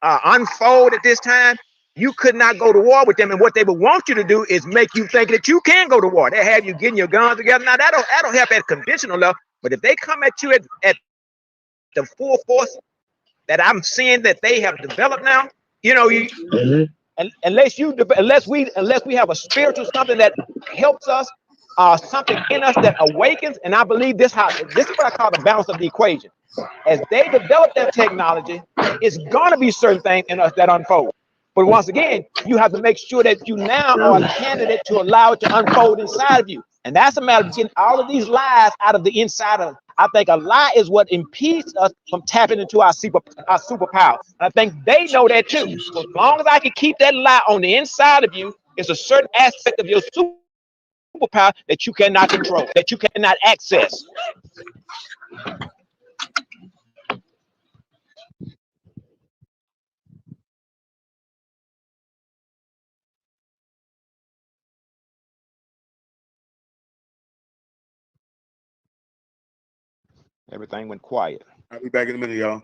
unfold at this time, you could not go to war with them. And what they would want you to do is make you think that you can go to war. They have you getting your guns together. Now that'll help at conventional level. But if they come at you at the full force that I'm seeing that they have developed now, you know, unless we have a spiritual something that helps us, something in us that awakens, and I believe this is what I call the balance of the equation. As they develop that technology, it's gonna be certain things in us that unfold. But once again, you have to make sure that you now are a candidate to allow it to unfold inside of you. And that's a matter of getting all of these lies out of the inside of us. I think a lie is what impedes us from tapping into our superpower. I think they know that too. So as long as I can keep that lie on the inside of you, it's a certain aspect of your superpower that you cannot control, that you cannot access. Everything went quiet. I'll be back in a minute, y'all.